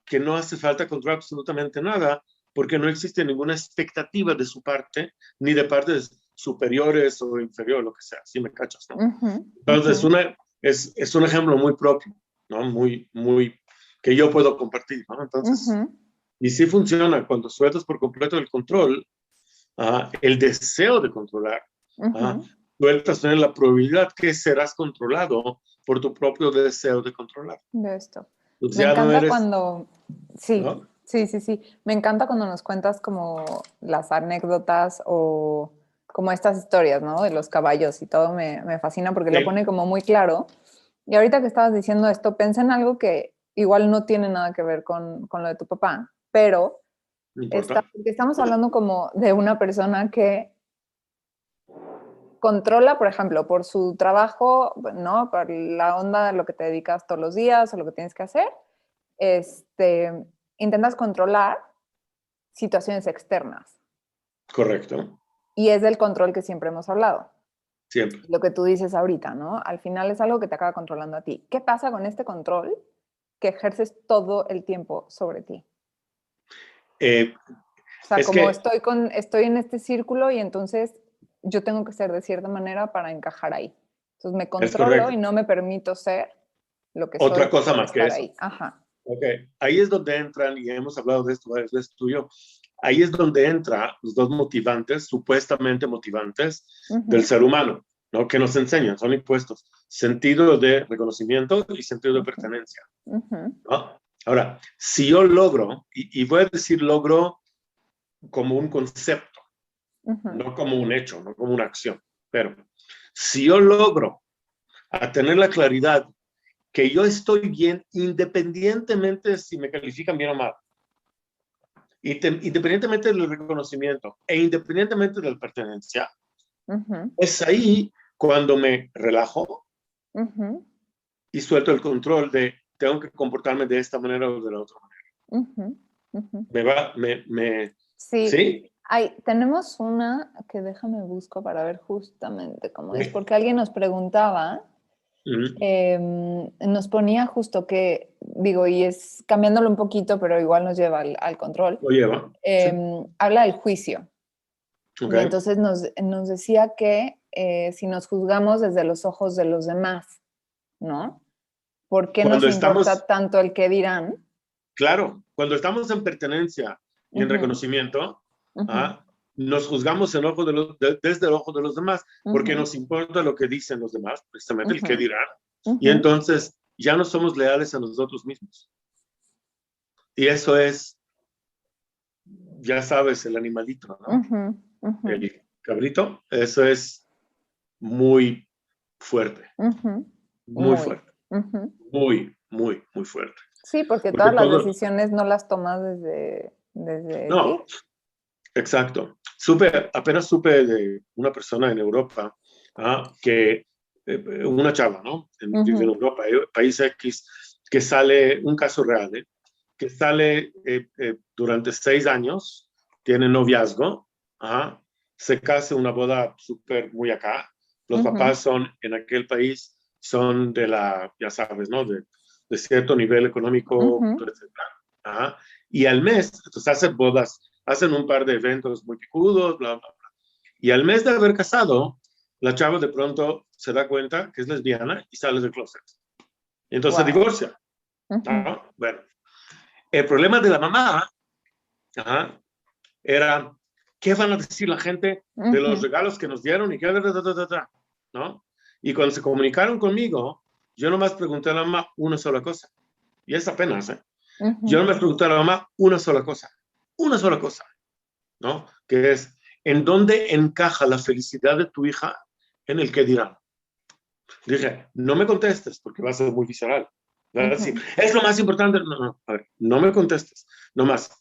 que no hace falta controlar absolutamente nada, porque no existe ninguna expectativa de su parte, ni de partes superiores o inferiores, lo que sea, si me cachas, ¿no? Entonces, es un ejemplo muy propio, ¿no? Muy, que yo puedo compartir, ¿no? Entonces, y sí funciona cuando sueltas por completo el control, el deseo de controlar, sueltas tener la probabilidad que serás controlado por tu propio deseo de controlar. De esto. Pues Me ya encanta no eres, cuando... Sí, ¿no? sí. Me encanta cuando nos cuentas como las anécdotas o como estas historias, ¿no? De los caballos y todo me fascina porque lo pone como muy claro. Y ahorita que estabas diciendo esto, pensé en algo que igual no tiene nada que ver con lo de tu papá, pero estamos hablando como de una persona que controla, por ejemplo, por su trabajo, ¿no? Por la onda de lo que te dedicas todos los días o lo que tienes que hacer, intentas controlar situaciones externas. Correcto. Y es del control que siempre hemos hablado. Siempre. Lo que tú dices ahorita, ¿no? Al final es algo que te acaba controlando a ti. ¿Qué pasa con este control que ejerces todo el tiempo sobre ti? O sea, como estoy en este círculo y entonces yo tengo que ser de cierta manera para encajar ahí. Entonces me controlo y no me permito ser lo que soy. Otra cosa más que eso. Ahí. Ajá. Okay. Ahí es donde entran, y hemos hablado de esto varias veces tú y yo, ahí es donde entran los 2 motivantes, supuestamente motivantes, del ser humano, ¿no? Que nos enseñan, son impuestos, sentido de reconocimiento y sentido de pertenencia. ¿No? Ahora, si yo logro, y voy a decir logro como un concepto, no como un hecho, no como una acción, pero si yo logro a tener la claridad que yo estoy bien independientemente de si me califican bien o mal, independientemente del reconocimiento e independientemente de la pertenencia, es ahí cuando me relajo y suelto el control de tengo que comportarme de esta manera o de la otra manera. Sí. Tenemos una que déjame busco para ver justamente cómo es, porque alguien nos preguntaba, nos ponía justo que, digo, y es cambiándolo un poquito, pero igual nos lleva al control. Lo lleva. Habla del juicio. Okay. Y entonces nos decía que si nos juzgamos desde los ojos de los demás, ¿no? ¿Por qué nos importa tanto el qué dirán? Claro, cuando estamos en pertenencia y en reconocimiento, nos juzgamos desde el ojo de los demás, porque nos importa lo que dicen los demás, precisamente el qué dirán, y entonces ya no somos leales a nosotros mismos. Y eso es, ya sabes, el animalito, ¿no? El cabrito, eso es muy fuerte, muy fuerte, muy fuerte. Sí, porque todas las decisiones no las tomas desde no, ti. Exacto. Apenas supe de una persona en Europa, que una chava, ¿no? En Europa, país X, que sale, un caso real, que sale durante 6 años, tiene noviazgo, se casa, una boda súper muy acá. Los papás son, en aquel país, son de ya sabes, ¿no? De cierto nivel económico, etc. Y al mes, entonces hacen bodas, hacen un par de eventos muy picudos, bla, bla, bla. Y al mes de haber casado, la chava de pronto se da cuenta que es lesbiana y sale del closet. Y entonces se divorcia. Bueno, el problema de la mamá era, ¿qué van a decir la gente de los regalos que nos dieron? Y qué, ¿no? Y cuando se comunicaron conmigo, yo nomás pregunté a la mamá una sola cosa. Y es apenas, yo nomás pregunté a la mamá una sola cosa, ¿no? Que es, ¿en dónde encaja la felicidad de tu hija en el qué dirán? Dije, no me contestes porque va a ser muy visceral. Va a decir, es lo más importante. No, a ver, no me contestes. Nomás,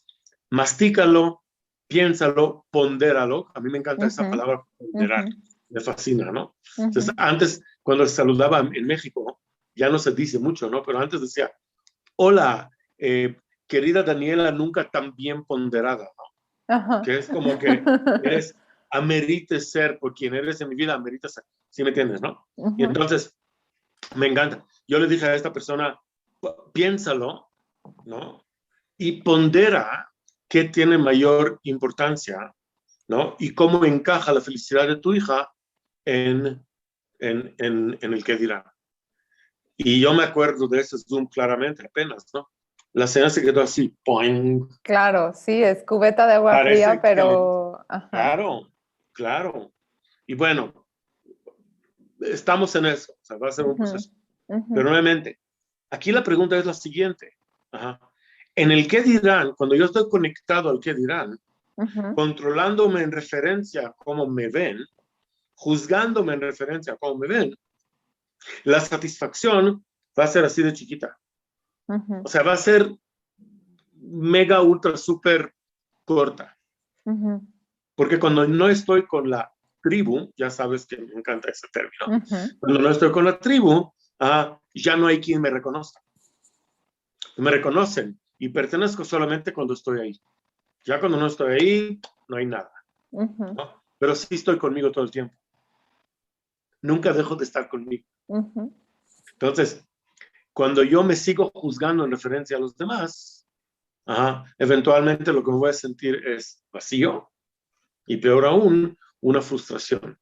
mastícalo, piénsalo, pondéralo. A mí me encanta esa palabra, ponderar. Me fascina, ¿no? Entonces, antes, cuando se saludaba en México, ya no se dice mucho, ¿no? Pero antes decía, hola, querida Daniela, nunca tan bien ponderada, ¿no? Que es como que amerites ser por quien eres en mi vida, amerites ser. ¿Sí me entiendes, no? Y entonces, me encanta. Yo le dije a esta persona, piénsalo, ¿no? Y pondera qué tiene mayor importancia, ¿no? Y cómo encaja la felicidad de tu hija en el que dirá. Y yo me acuerdo de ese Zoom claramente, apenas, ¿no? La señora se quedó así, ¡poing! Claro, sí, es cubeta de agua fría, pero... Claro. Y bueno, estamos en eso, o sea, va a ser un proceso. Pero nuevamente, aquí la pregunta es la siguiente. En el qué dirán, cuando yo estoy conectado al qué dirán, controlándome en referencia a cómo me ven, juzgándome en referencia a cómo me ven, la satisfacción va a ser así de chiquita. O sea, va a ser mega, ultra, súper corta. Porque cuando no estoy con la tribu, ya sabes que me encanta ese término, cuando no estoy con la tribu, ya no hay quien me reconozca. Me reconocen y pertenezco solamente cuando estoy ahí. Ya cuando no estoy ahí, no hay nada. ¿No? Pero sí estoy conmigo todo el tiempo. Nunca dejo de estar conmigo. Entonces, cuando yo me sigo juzgando en referencia a los demás, eventualmente lo que me voy a sentir es vacío y peor aún, una frustración.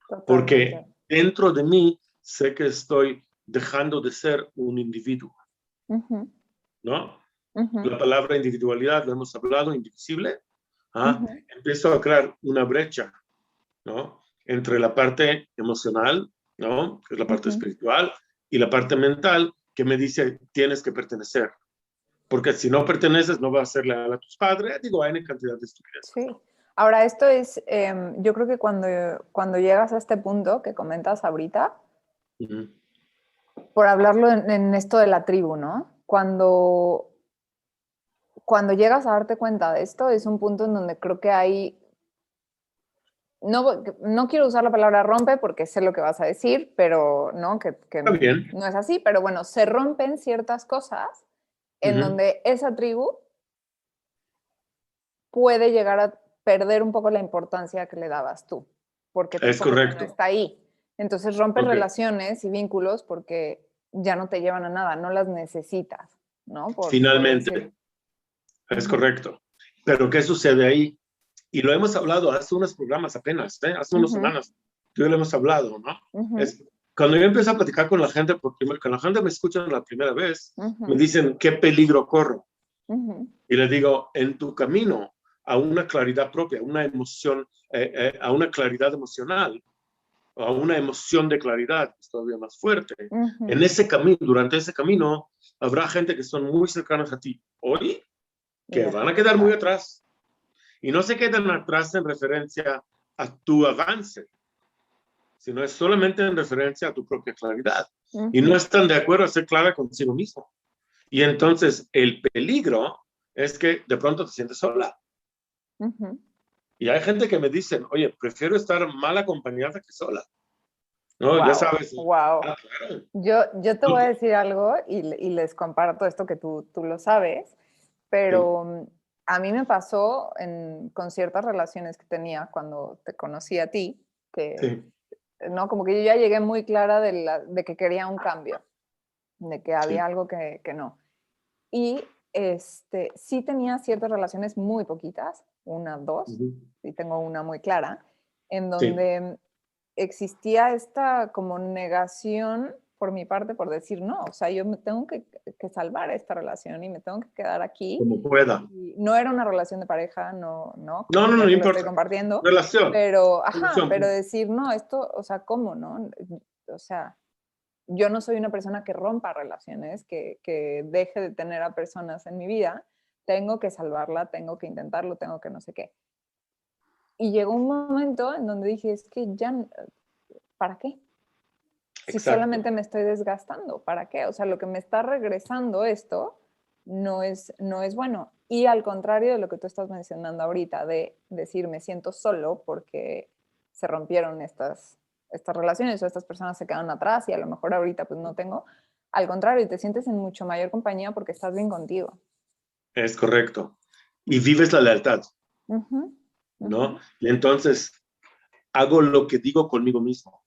Totalmente. Porque dentro de mí sé que estoy dejando de ser un individuo. ¿No? La palabra individualidad, lo hemos hablado, indivisible. Empiezo a crear una brecha, ¿no? Entre la parte emocional, ¿no? Que es la parte espiritual, y la parte mental, que me dice, tienes que pertenecer. Porque si no perteneces, no vas a ser leal a tus padres. Digo, hay una cantidad de estupideces. Sí. Ahora, esto es, yo creo que cuando llegas a este punto que comentas ahorita, por hablarlo en esto de la tribu, ¿no? Cuando llegas a darte cuenta de esto, es un punto en donde creo que hay... No quiero usar la palabra rompe porque sé lo que vas a decir, pero no, que no es así, pero bueno, se rompen ciertas cosas en donde esa tribu puede llegar a perder un poco la importancia que le dabas tú, porque tu fuerza no está ahí. Entonces rompes relaciones y vínculos porque ya no te llevan a nada, no las necesitas, ¿no? Finalmente, es correcto. Pero ¿qué sucede ahí? Y lo hemos hablado hace unos programas apenas, hace unas semanas, tú y yo lo hemos hablado, ¿no? Cuando yo empiezo a platicar con la gente, porque cuando la gente me escucha la primera vez, me dicen, ¿qué peligro corro? Y les digo, en tu camino a una claridad propia, a una emoción, a una claridad emocional, o a una emoción de claridad, que es todavía más fuerte. En ese camino, durante ese camino, habrá gente que son muy cercanos a ti hoy, que van a quedar muy atrás. Y no se quedan atrás en referencia a tu avance, sino es solamente en referencia a tu propia claridad. Y no están de acuerdo a ser clara consigo mismo. Y entonces el peligro es que de pronto te sientes sola. Y hay gente que me dicen, oye, prefiero estar mal acompañada que sola. ¿No? Wow, ya sabes. Wow. Ah, claro. Yo te voy a decir algo y les comparto esto que tú lo sabes, pero sí. A mí me pasó con ciertas relaciones que tenía cuando te conocí a ti, que, sí. ¿no? Como que yo ya llegué muy clara de que quería un cambio, de que había algo que no. Y sí tenía ciertas relaciones muy poquitas, una, dos, y tengo una muy clara, en donde existía esta como negación por mi parte por decir no, o sea, yo me tengo que salvar esta relación y me tengo que quedar aquí. Como pueda. Y no era una relación de pareja, no importa. Estoy compartiendo. Relación. Pero, pero decir no, esto, o sea, ¿cómo, no? O sea, yo no soy una persona que rompa relaciones, que deje de tener a personas en mi vida, tengo que salvarla, tengo que intentarlo, tengo que no sé qué. Y llegó un momento en donde dije, es que ya, ¿para qué? Si Exacto. Solamente me estoy desgastando, ¿para qué? O sea, lo que me está regresando esto no es bueno. Y al contrario de lo que tú estás mencionando ahorita, de decir, me siento solo porque se rompieron estas relaciones o estas personas se quedaron atrás y a lo mejor ahorita pues no tengo. Al contrario, te sientes en mucho mayor compañía porque estás bien contigo. Es correcto. Y vives la lealtad. ¿No? Y entonces hago lo que digo conmigo mismo.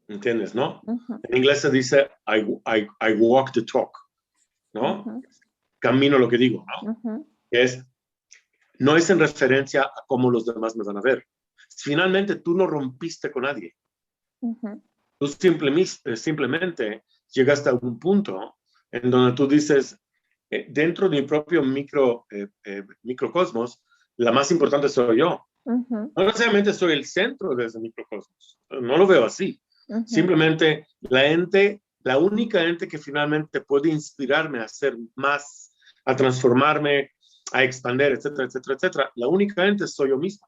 ¿Entiendes, no? En inglés se dice I walk the talk, ¿no? Camino lo que digo, ¿no? No es en referencia a cómo los demás me van a ver. Finalmente, tú no rompiste con nadie. Tú simplemente llegaste a un punto en donde tú dices, dentro de mi propio microcosmos, la más importante soy yo. No necesariamente soy el centro de ese microcosmos. No lo veo así. Simplemente la única ente que finalmente puede inspirarme a hacer más, a transformarme, a expandir, etcétera, etcétera, etcétera. La única ente soy yo mismo.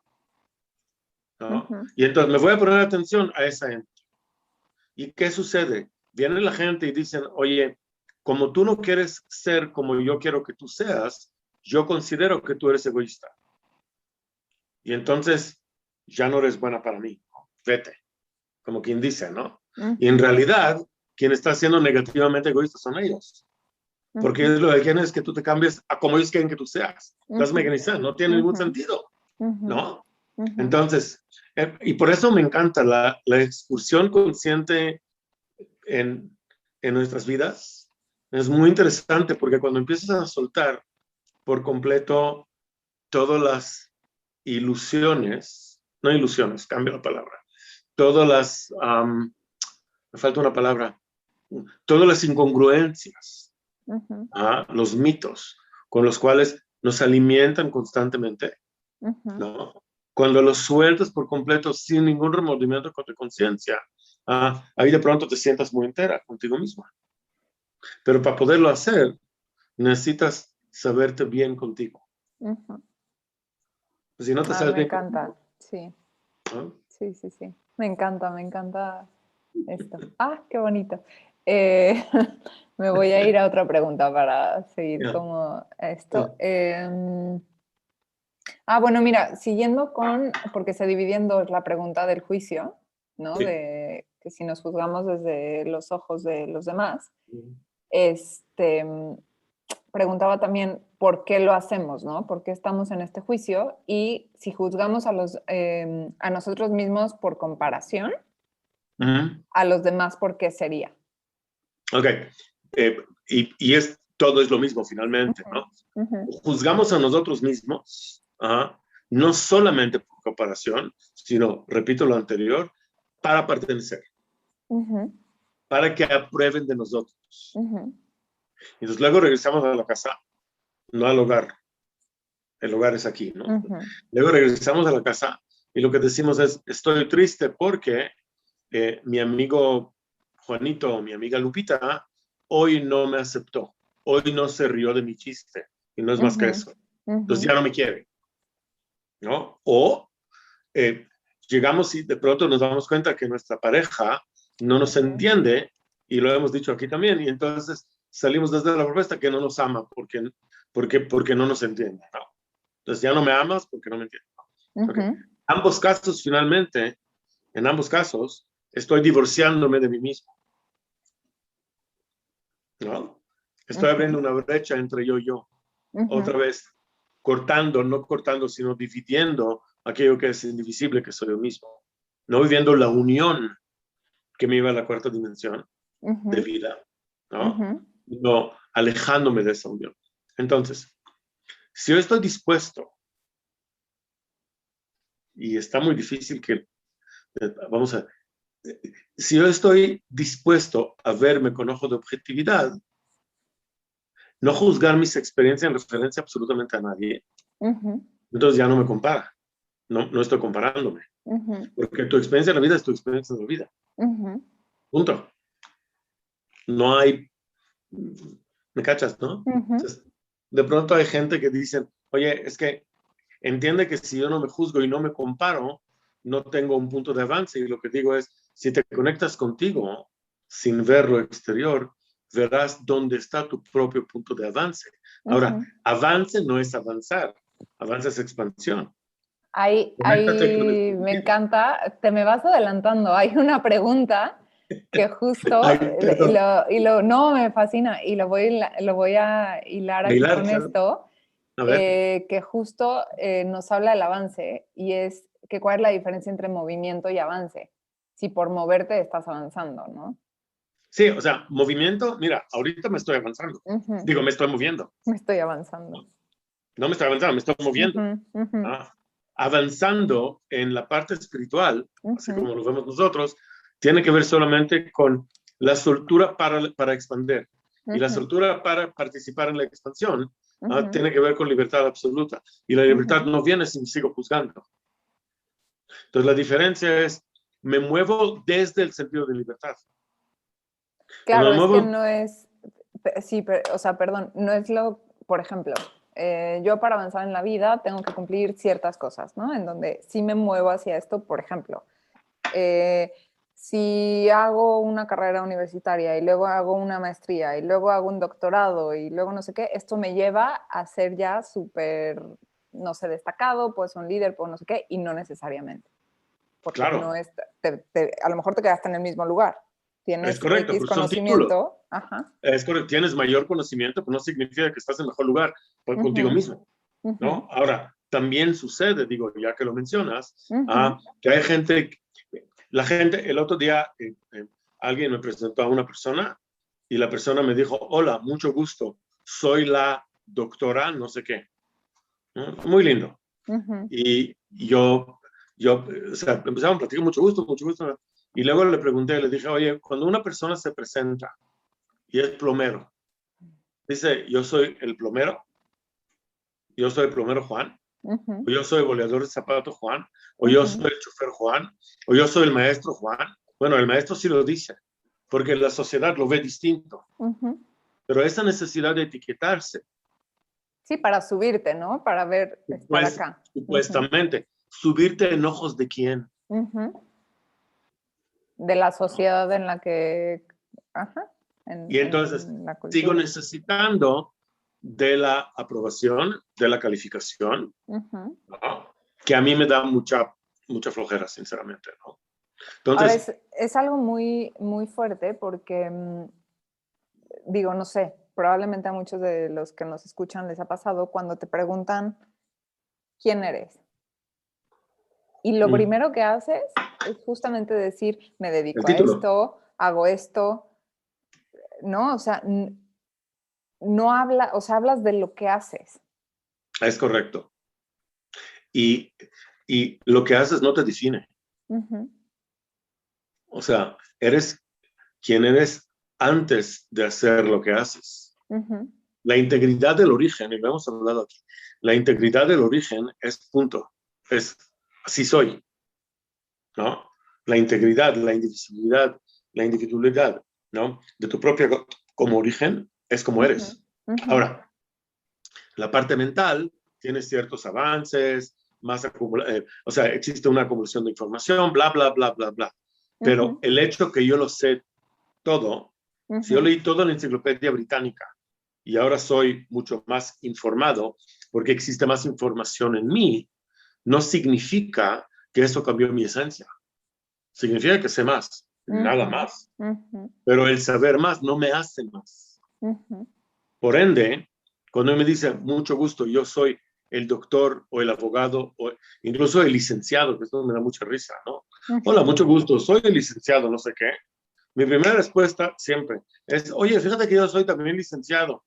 ¿No? Y entonces me voy a poner atención a esa ente. ¿Y qué sucede? Viene la gente y dicen, oye, como tú no quieres ser como yo quiero que tú seas, yo considero que tú eres egoísta. Y entonces ya no eres buena para mí. Vete. Como quien dice, ¿no? Y en realidad, quien está siendo negativamente egoísta son ellos. Porque lo que quieren es que tú te cambies a como ellos quieren que tú seas. Estás mecanizando, no tiene ningún sentido, ¿no? Entonces, y por eso me encanta la excursión consciente en nuestras vidas. Es muy interesante porque cuando empiezas a soltar por completo todas las ilusiones, no ilusiones, cambio la palabra, todas las, me falta una palabra, todas las incongruencias, los mitos con los cuales nos alimentan constantemente, ¿no? Cuando los sueltas por completo sin ningún remordimiento de conciencia, ahí de pronto te sientas muy entera contigo misma. Pero para poderlo hacer, necesitas saberte bien contigo. Pues si no te sabes me bien encanta, contigo, sí. ¿no? Sí. Me encanta esto. Qué bonito. Me voy a ir a otra pregunta para seguir como esto. Bueno, mira, siguiendo porque se divide en dos la pregunta del juicio, ¿no? Sí. De que si nos juzgamos desde los ojos de los demás. Preguntaba también por qué lo hacemos, ¿no? ¿Por qué estamos en este juicio? Y si juzgamos a nosotros mismos por comparación, a los demás, ¿por qué sería? Ok. Y todo es lo mismo finalmente, ¿no? Juzgamos a nosotros mismos, no solamente por comparación, sino, repito lo anterior, para pertenecer. Para que aprueben de nosotros. Entonces luego regresamos a la casa, no al hogar. el lugar es aquí, ¿no? Luego regresamos a la casa y lo que decimos es, estoy triste porque mi amigo Juanito o mi amiga Lupita hoy no me aceptó, hoy no se rió de mi chiste, y no es más que eso. Entonces ya no me quiere, ¿no? O llegamos y de pronto nos damos cuenta que nuestra pareja no nos entiende, y lo hemos dicho aquí también, y entonces salimos desde la propuesta que no nos ama porque no nos entiende, ¿no? Entonces ya no me amas porque no me entiendes. Okay. Ambos casos, finalmente, en ambos casos, estoy divorciándome de mí mismo, ¿no? Estoy abriendo una brecha entre yo y yo. Otra vez, no cortando, sino dividiendo aquello que es indivisible, que soy yo mismo. No viviendo la unión que me lleva a la cuarta dimensión de vida, ¿no? No alejándome de esa unión. Entonces, si yo estoy dispuesto, y está muy difícil si yo estoy dispuesto a verme con ojos de objetividad, no juzgar mis experiencias en referencia absolutamente a nadie, entonces ya no me compara, no estoy comparándome, porque tu experiencia en la vida es tu experiencia en la vida. Punto. No hay, ¿me cachas, no? Entonces, de pronto hay gente que dice, oye, es que entiende que si yo no me juzgo y no me comparo, no tengo un punto de avance. Y lo que digo es, si te conectas contigo sin ver lo exterior, verás dónde está tu propio punto de avance. Ahora, avance no es avanzar, avance es expansión. Ahí me encanta, te me vas adelantando. Hay una pregunta que justo, no, me fascina, y lo voy a hilar aquí con esto, que justo nos habla del avance, y es que cuál es la diferencia entre movimiento y avance. Si por moverte estás avanzando, ¿no? Sí, o sea, movimiento, mira, ahorita me estoy avanzando. Digo, me estoy moviendo. Me estoy avanzando. No me estoy avanzando, me estoy moviendo. Avanzando en la parte espiritual, así como lo vemos nosotros, tiene que ver solamente con la soltura para expandir. Y la soltura para participar en la expansión tiene que ver con libertad absoluta. Y la libertad no viene si me sigo juzgando. Entonces la diferencia es, me muevo desde el sentido de libertad. Claro, es que no es, sí, o sea, perdón, no es por ejemplo, yo para avanzar en la vida tengo que cumplir ciertas cosas, ¿no? En donde sí me muevo hacia esto, por ejemplo, si hago una carrera universitaria y luego hago una maestría y luego hago un doctorado y luego no sé qué, esto me lleva a ser ya súper, no sé, destacado, pues un líder, pues no sé qué, y no necesariamente. Porque no es, a lo mejor te quedaste en el mismo lugar. Tienes X conocimiento. Es correcto, tienes mayor conocimiento, pero no significa que estás en mejor lugar contigo mismo, ¿no? Ahora, también sucede, digo, ya que lo mencionas, que hay gente, el otro día alguien me presentó a una persona y la persona me dijo, hola, mucho gusto, soy la doctora no sé qué. ¿No? Muy lindo. Y yo, o sea, empezamos a platicar, mucho gusto, y luego le pregunté, le dije, oye, cuando una persona se presenta y es plomero, dice, yo soy el plomero Juan, o yo soy el boleador de zapatos Juan, o yo soy el chofer Juan, o yo soy el maestro Juan. Bueno, el maestro sí lo dice, porque la sociedad lo ve distinto. Pero esa necesidad de etiquetarse. Sí, para subirte, ¿no? Para ver, estar acá. Supuestamente. ¿Subirte en ojos de quién? De la sociedad en la que... Y entonces sigo necesitando de la aprobación, de la calificación, ¿no? Que a mí me da mucha flojera, sinceramente, ¿no? Entonces, ahora es algo muy, muy fuerte porque, digo, no sé, probablemente a muchos de los que nos escuchan les ha pasado cuando te preguntan quién eres. Y lo primero que haces es justamente decir, me dedico a esto, hago esto, ¿no? O sea, no hablas de lo que haces. Es correcto. Y lo que haces no te define. O sea, eres quien eres antes de hacer lo que haces. la integridad del origen, y lo hemos hablado aquí, la integridad del origen es punto, es así soy, ¿no? La integridad, la indivisibilidad, la individualidad, ¿no? De tu propia como origen es como eres. Ahora, la parte mental tiene ciertos avances, más o sea, existe una acumulación de información, bla, bla, bla, bla, bla. Pero el hecho que yo lo sé todo, si yo leí toda la enciclopedia británica y ahora soy mucho más informado porque existe más información en mí, no significa que eso cambió mi esencia. Significa que sé más, nada más. Pero el saber más no me hace más. Por ende, cuando me dice mucho gusto, yo soy el doctor o el abogado o incluso el licenciado, que esto me da mucha risa, ¿no? Hola, mucho gusto, soy el licenciado, no sé qué. Mi primera respuesta siempre es, oye, fíjate que yo soy también licenciado.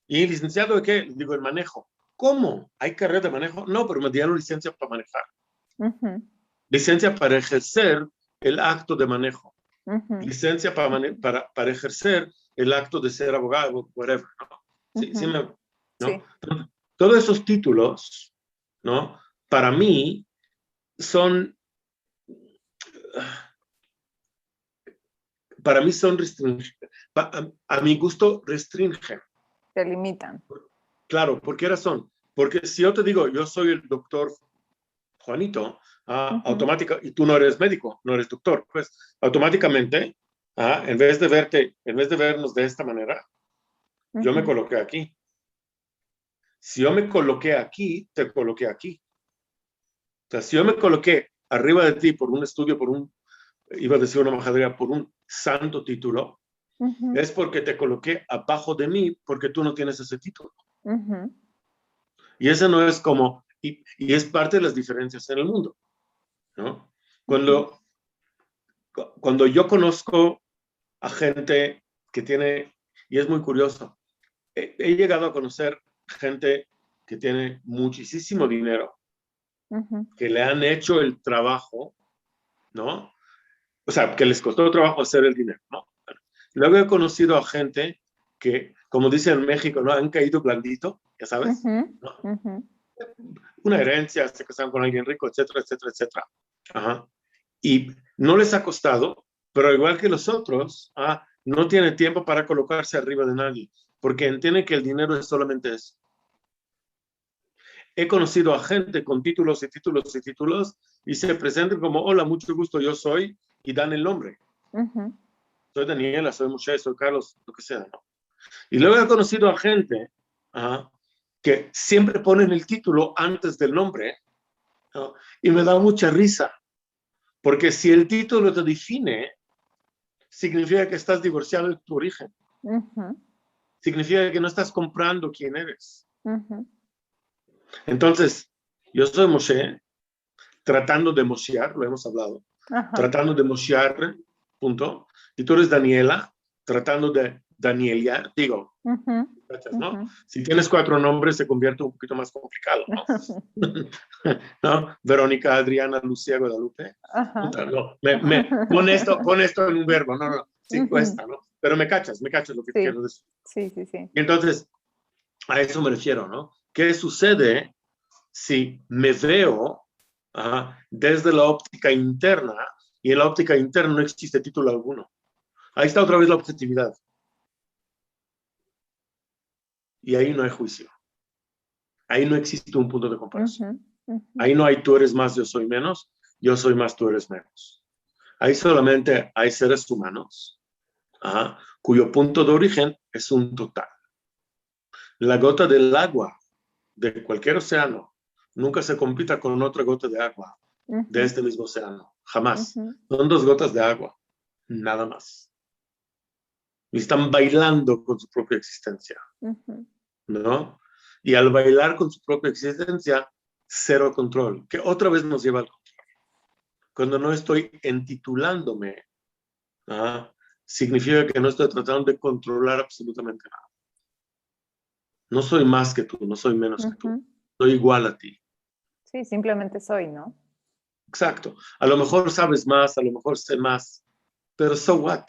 ¿Y licenciado de qué? Digo, el manejo. ¿Cómo? ¿Hay carrera de manejo? No, pero me dieron licencia para manejar. Licencia para ejercer el acto de manejo. Licencia para ejercer el acto de ser abogado, whatever, ¿no? Sí, ¿no? Sí. Todos esos títulos, ¿no? Para mí son a mi gusto restringen. Te limitan. Claro, ¿por qué razón? Porque si yo te digo, yo soy el doctor Juanito, automática, y tú no eres médico, no eres doctor, pues automáticamente, en vez de vernos de esta manera, yo me coloqué aquí. Si yo me coloqué aquí, te coloqué aquí. O sea, si yo me coloqué arriba de ti por un estudio, iba a decir una majadería, por un santo título, es porque te coloqué abajo de mí porque tú no tienes ese título. Y eso no es como, y es parte de las diferencias en el mundo, ¿no? Cuando yo conozco a gente que tiene, y es muy curioso, he llegado a conocer gente que tiene muchísimo dinero, que le han hecho el trabajo, ¿no? O sea, que les costó trabajo hacer el dinero, ¿no? Luego he conocido a gente que, como dicen en México, ¿no? Han caído blandito, ya sabes, ¿no? Una herencia, se casaron con alguien rico, etcétera, etcétera, etcétera. Ajá. Y no les ha costado, pero igual que los otros, no tiene tiempo para colocarse arriba de nadie, porque entiende que el dinero es solamente eso. He conocido a gente con títulos y títulos y títulos y se presentan como, hola, mucho gusto, yo soy, y dan el nombre. Soy Daniela, soy Moshe, soy Carlos, lo que sea, ¿no? Y luego he conocido a gente que siempre ponen el título antes del nombre, ¿no? Y me da mucha risa, porque si el título te define, significa que estás divorciado de tu origen. Significa que no estás comprando quién eres. Entonces, yo soy Moshe, tratando de moshear, lo hemos hablado, tratando de moshear, punto. Y tú eres Daniela, tratando de danielear, digo, ¿no? Si tienes 4 nombres, se convierte un poquito más complicado, ¿no? ¿No? Verónica, Adriana, Lucía, Guadalupe. No, pon esto en un verbo, no, sí cuesta, ¿no? Pero me cachas lo que quiero decir. Sí. Y entonces, a eso me refiero, ¿no? ¿Qué sucede si me veo desde la óptica interna y en la óptica interna no existe título alguno? Ahí está otra vez la objetividad. Y ahí no hay juicio. Ahí no existe un punto de comparación. Ahí no hay tú eres más, yo soy menos, yo soy más, tú eres menos. Ahí solamente hay seres humanos cuyo punto de origen es un total. La gota del agua de cualquier océano nunca se compita con otra gota de agua de este mismo océano. Jamás. Son 2 gotas de agua. Nada más. Y están bailando con su propia existencia. ¿No? Y al bailar con su propia existencia, cero control, que otra vez nos lleva al control. Cuando no estoy entitulándome, significa que no estoy tratando de controlar absolutamente nada. No soy más que tú, no soy menos que tú. Soy igual a ti. Sí, simplemente soy, ¿no? Exacto. A lo mejor sabes más, a lo mejor sé más, pero so what?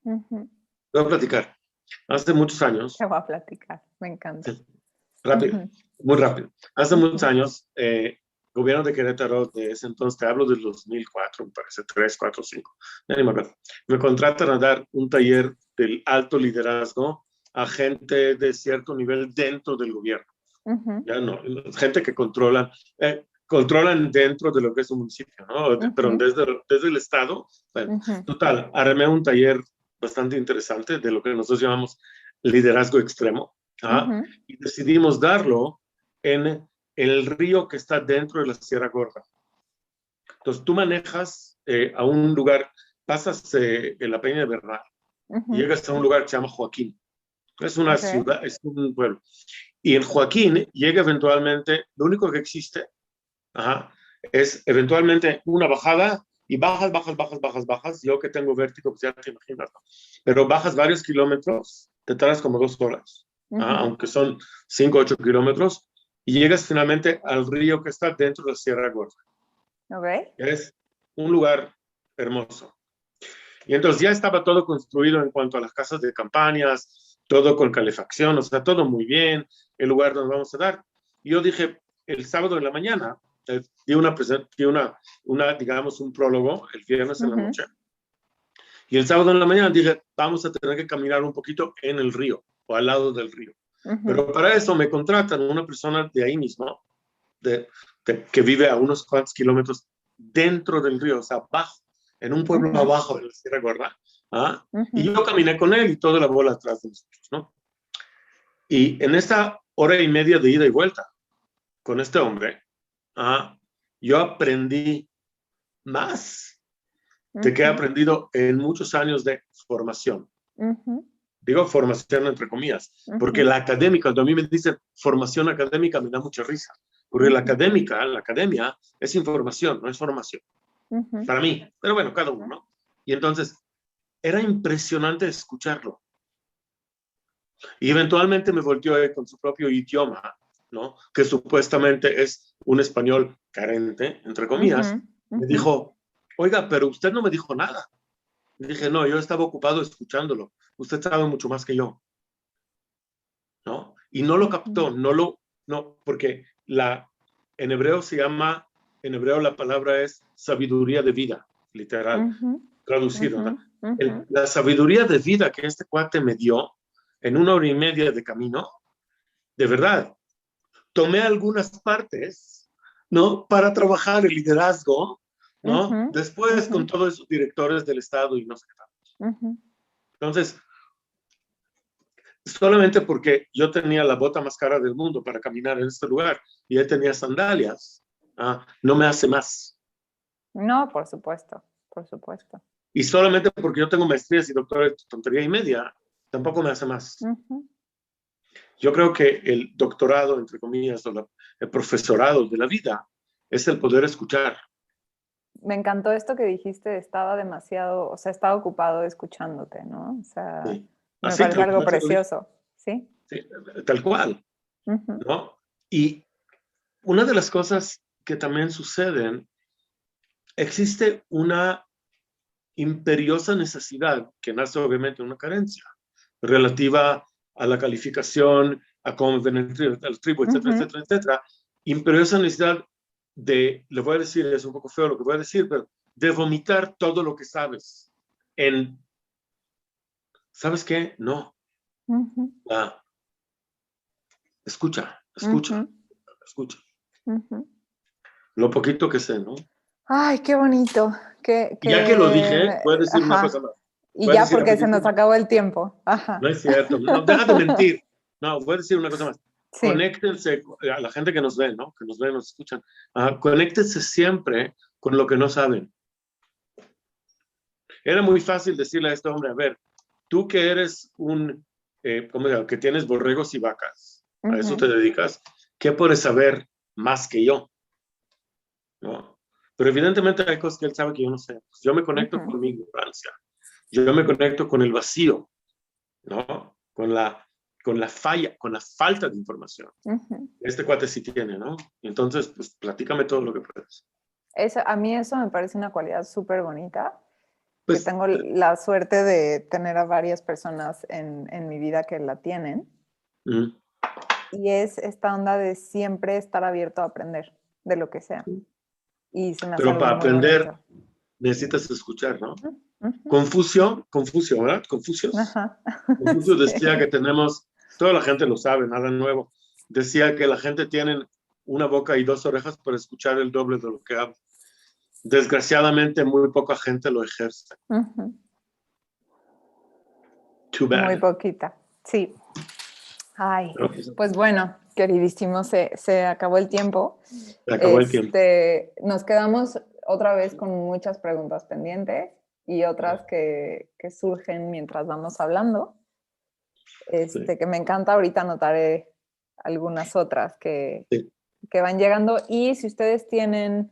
Voy a platicar. Hace muchos años. Te voy a platicar, me encanta. Rápido, muy rápido. Hace muchos años, gobierno de Querétaro, de ese entonces, te hablo del 2004, me parece, 3, 4, 5, ya ni me acuerdo. Me contratan a dar un taller del alto liderazgo a gente de cierto nivel dentro del gobierno. Ya no, gente que controlan dentro de lo que es un municipio, ¿no? Pero desde el Estado. Bueno, total, armé un taller bastante interesante de lo que nosotros llamamos liderazgo extremo. Y decidimos darlo en el río que está dentro de la Sierra Gorda. Entonces tú manejas a un lugar, pasas en la Peña de Bernal, y llegas a un lugar que se llama Joaquín. Es una ciudad, es un pueblo. Y en Joaquín llega eventualmente, lo único que existe es eventualmente una bajada y bajas. Yo que tengo vértigo, pues ya te imaginas, ¿no? Pero bajas varios kilómetros, te tardas como 2 horas, aunque son 5 o 8 kilómetros, y llegas finalmente al río que está dentro de la Sierra Gorda. Es un lugar hermoso. Y entonces ya estaba todo construido en cuanto a las casas de campañas, todo con calefacción, o sea, todo muy bien, el lugar donde vamos a dar. Y yo dije, el sábado en la mañana, digamos, un prólogo, el viernes en la noche. Y el sábado en la mañana dije, vamos a tener que caminar un poquito en el río, o al lado del río. Pero para eso me contratan una persona de ahí mismo, que vive a unos cuantos kilómetros dentro del río, o sea, abajo, en un pueblo abajo de la Sierra Gorda. Y yo caminé con él y toda la bola atrás de nosotros, ¿no? Y en esta hora y media de ida y vuelta con este hombre, yo aprendí más de que he aprendido en muchos años de formación. Digo formación entre comillas, porque la académica, cuando a mí me dicen formación académica, me da mucha risa, porque la academia es información, no es formación. Para mí, pero bueno, cada uno, ¿no? Y entonces, era impresionante escucharlo. Y eventualmente me volteó con su propio idioma, ¿no? Que supuestamente es un español carente, entre comillas. Me dijo, oiga, pero usted no me dijo nada. Y dije, no, yo estaba ocupado escuchándolo. Usted sabe mucho más que yo, ¿no? Y no lo captó, no, porque en hebreo en hebreo la palabra es sabiduría de vida, literal, traducido, ¿no? La sabiduría de vida que este cuate me dio en 1 hora y media de camino, de verdad, tomé algunas partes, ¿no? Para trabajar el liderazgo, ¿no? Después con todos esos directores del Estado y no sé qué tal. Entonces, solamente porque yo tenía la bota más cara del mundo para caminar en este lugar y él tenía sandalias, no me hace más. No, por supuesto, por supuesto. Y solamente porque yo tengo maestrías y doctorados de tontería y media, tampoco me hace más. Yo creo que el doctorado, entre comillas, o el profesorado de la vida es el poder escuchar. Me encantó esto que dijiste, estaba ocupado escuchándote, ¿no? O sea, sí. Me parece algo precioso, ¿sí? Sí, tal cual, ¿no? Y una de las cosas que también suceden, existe una imperiosa necesidad que nace obviamente de una carencia relativa a la calificación, a cómo ven el tribu, etcétera. Imperiosa necesidad de, le voy a decir, es un poco feo lo que voy a decir, pero de vomitar todo lo que sabes ¿sabes qué? No. Escucha. Lo poquito que sé, ¿no? Ay, qué bonito. Ya que lo dije, voy a decir una cosa más. Y ya porque se nos acabó el tiempo. No es cierto. No, déjate mentir. No, voy a decir una cosa más. Sí. Conéctense a la gente que nos ve, ¿no? Que nos ven, nos escuchan. Conéctense siempre con lo que no saben. Era muy fácil decirle a este hombre, a ver, tú que eres que tienes borregos y vacas, a eso te dedicas, ¿qué puedes saber más que yo? ¿No? Pero evidentemente hay cosas que él sabe que yo no sé. Pues yo me conecto con mi ignorancia. Yo me conecto con el vacío, ¿no? Con la falta de información. Este cuate sí tiene, ¿no? Entonces, pues platícame todo lo que puedas. A mí eso me parece una cualidad súper bonita. Pues, tengo la suerte de tener a varias personas en mi vida que la tienen. Y es esta onda de siempre estar abierto a aprender de lo que sea. Y se me hace pero algo para muy aprender bonito. necesitas escuchar, ¿no? Ujú. Confucio, ¿verdad? Confucio Ajá. Sí. Sí. Decía que tenemos, toda la gente lo sabe, nada nuevo. Decía que la gente tiene una boca y 2 orejas para escuchar el doble de lo que habla. Desgraciadamente, muy poca gente lo ejerce. Ujú. Too bad. Muy poquita, sí. Ay, Pero, pues bueno, queridísimo, se acabó el tiempo. se acabó el tiempo. Nos quedamos otra vez con muchas preguntas pendientes y otras que surgen mientras vamos hablando. Sí. Que me encanta, ahorita anotaré algunas otras que Sí. van llegando. Y si ustedes tienen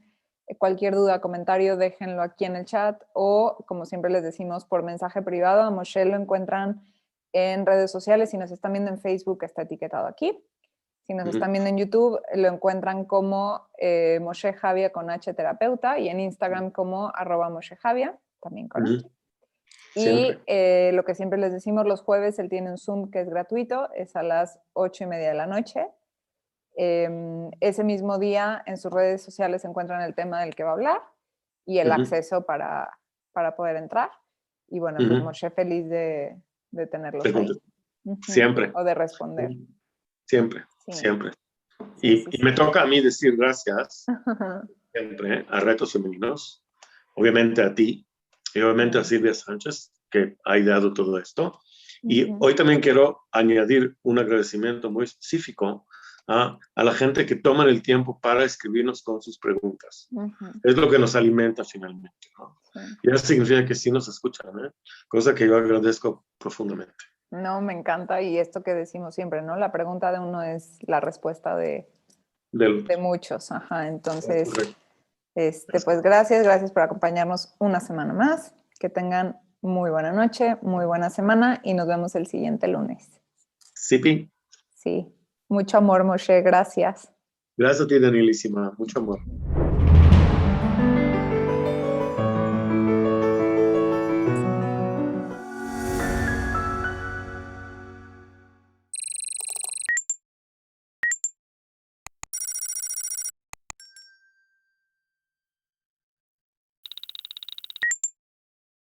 cualquier duda, comentario, déjenlo aquí en el chat o, como siempre les decimos, por mensaje privado. A Moshe lo encuentran en redes sociales. Si nos están viendo en Facebook, está etiquetado aquí. Si nos están viendo en YouTube, lo encuentran como Moshe Javia con H terapeuta, y en Instagram como @Moshe Javia, también con H. Siempre. Y lo que siempre les decimos, los jueves él tiene un Zoom que es gratuito, es a las 8:30 de la noche. Ese mismo día en sus redes sociales se encuentran el tema del que va a hablar y el acceso para poder entrar. Y bueno, pues Moshe feliz de tenerlos ahí. Siempre. O de responder. Siempre, Sí. siempre. Sí, Y me toca a mí decir gracias siempre a Retos Femeninos, obviamente a ti, y obviamente a Silvia Sánchez, que ha ideado todo esto. Y hoy también quiero añadir un agradecimiento muy específico a la gente que toma el tiempo para escribirnos con sus preguntas. Es lo que nos alimenta finalmente, ¿no? Sí. Y eso significa que sí nos escuchan, ¿eh? Cosa que yo agradezco profundamente. No, me encanta, y esto que decimos siempre, ¿no? La pregunta de uno es la respuesta de muchos. Ajá, entonces, pues gracias por acompañarnos una semana más. Que tengan muy buena noche, muy buena semana y nos vemos el siguiente lunes. Sí. Sí, mucho amor, Moshe, gracias. Gracias a ti, Danielísima, mucho amor.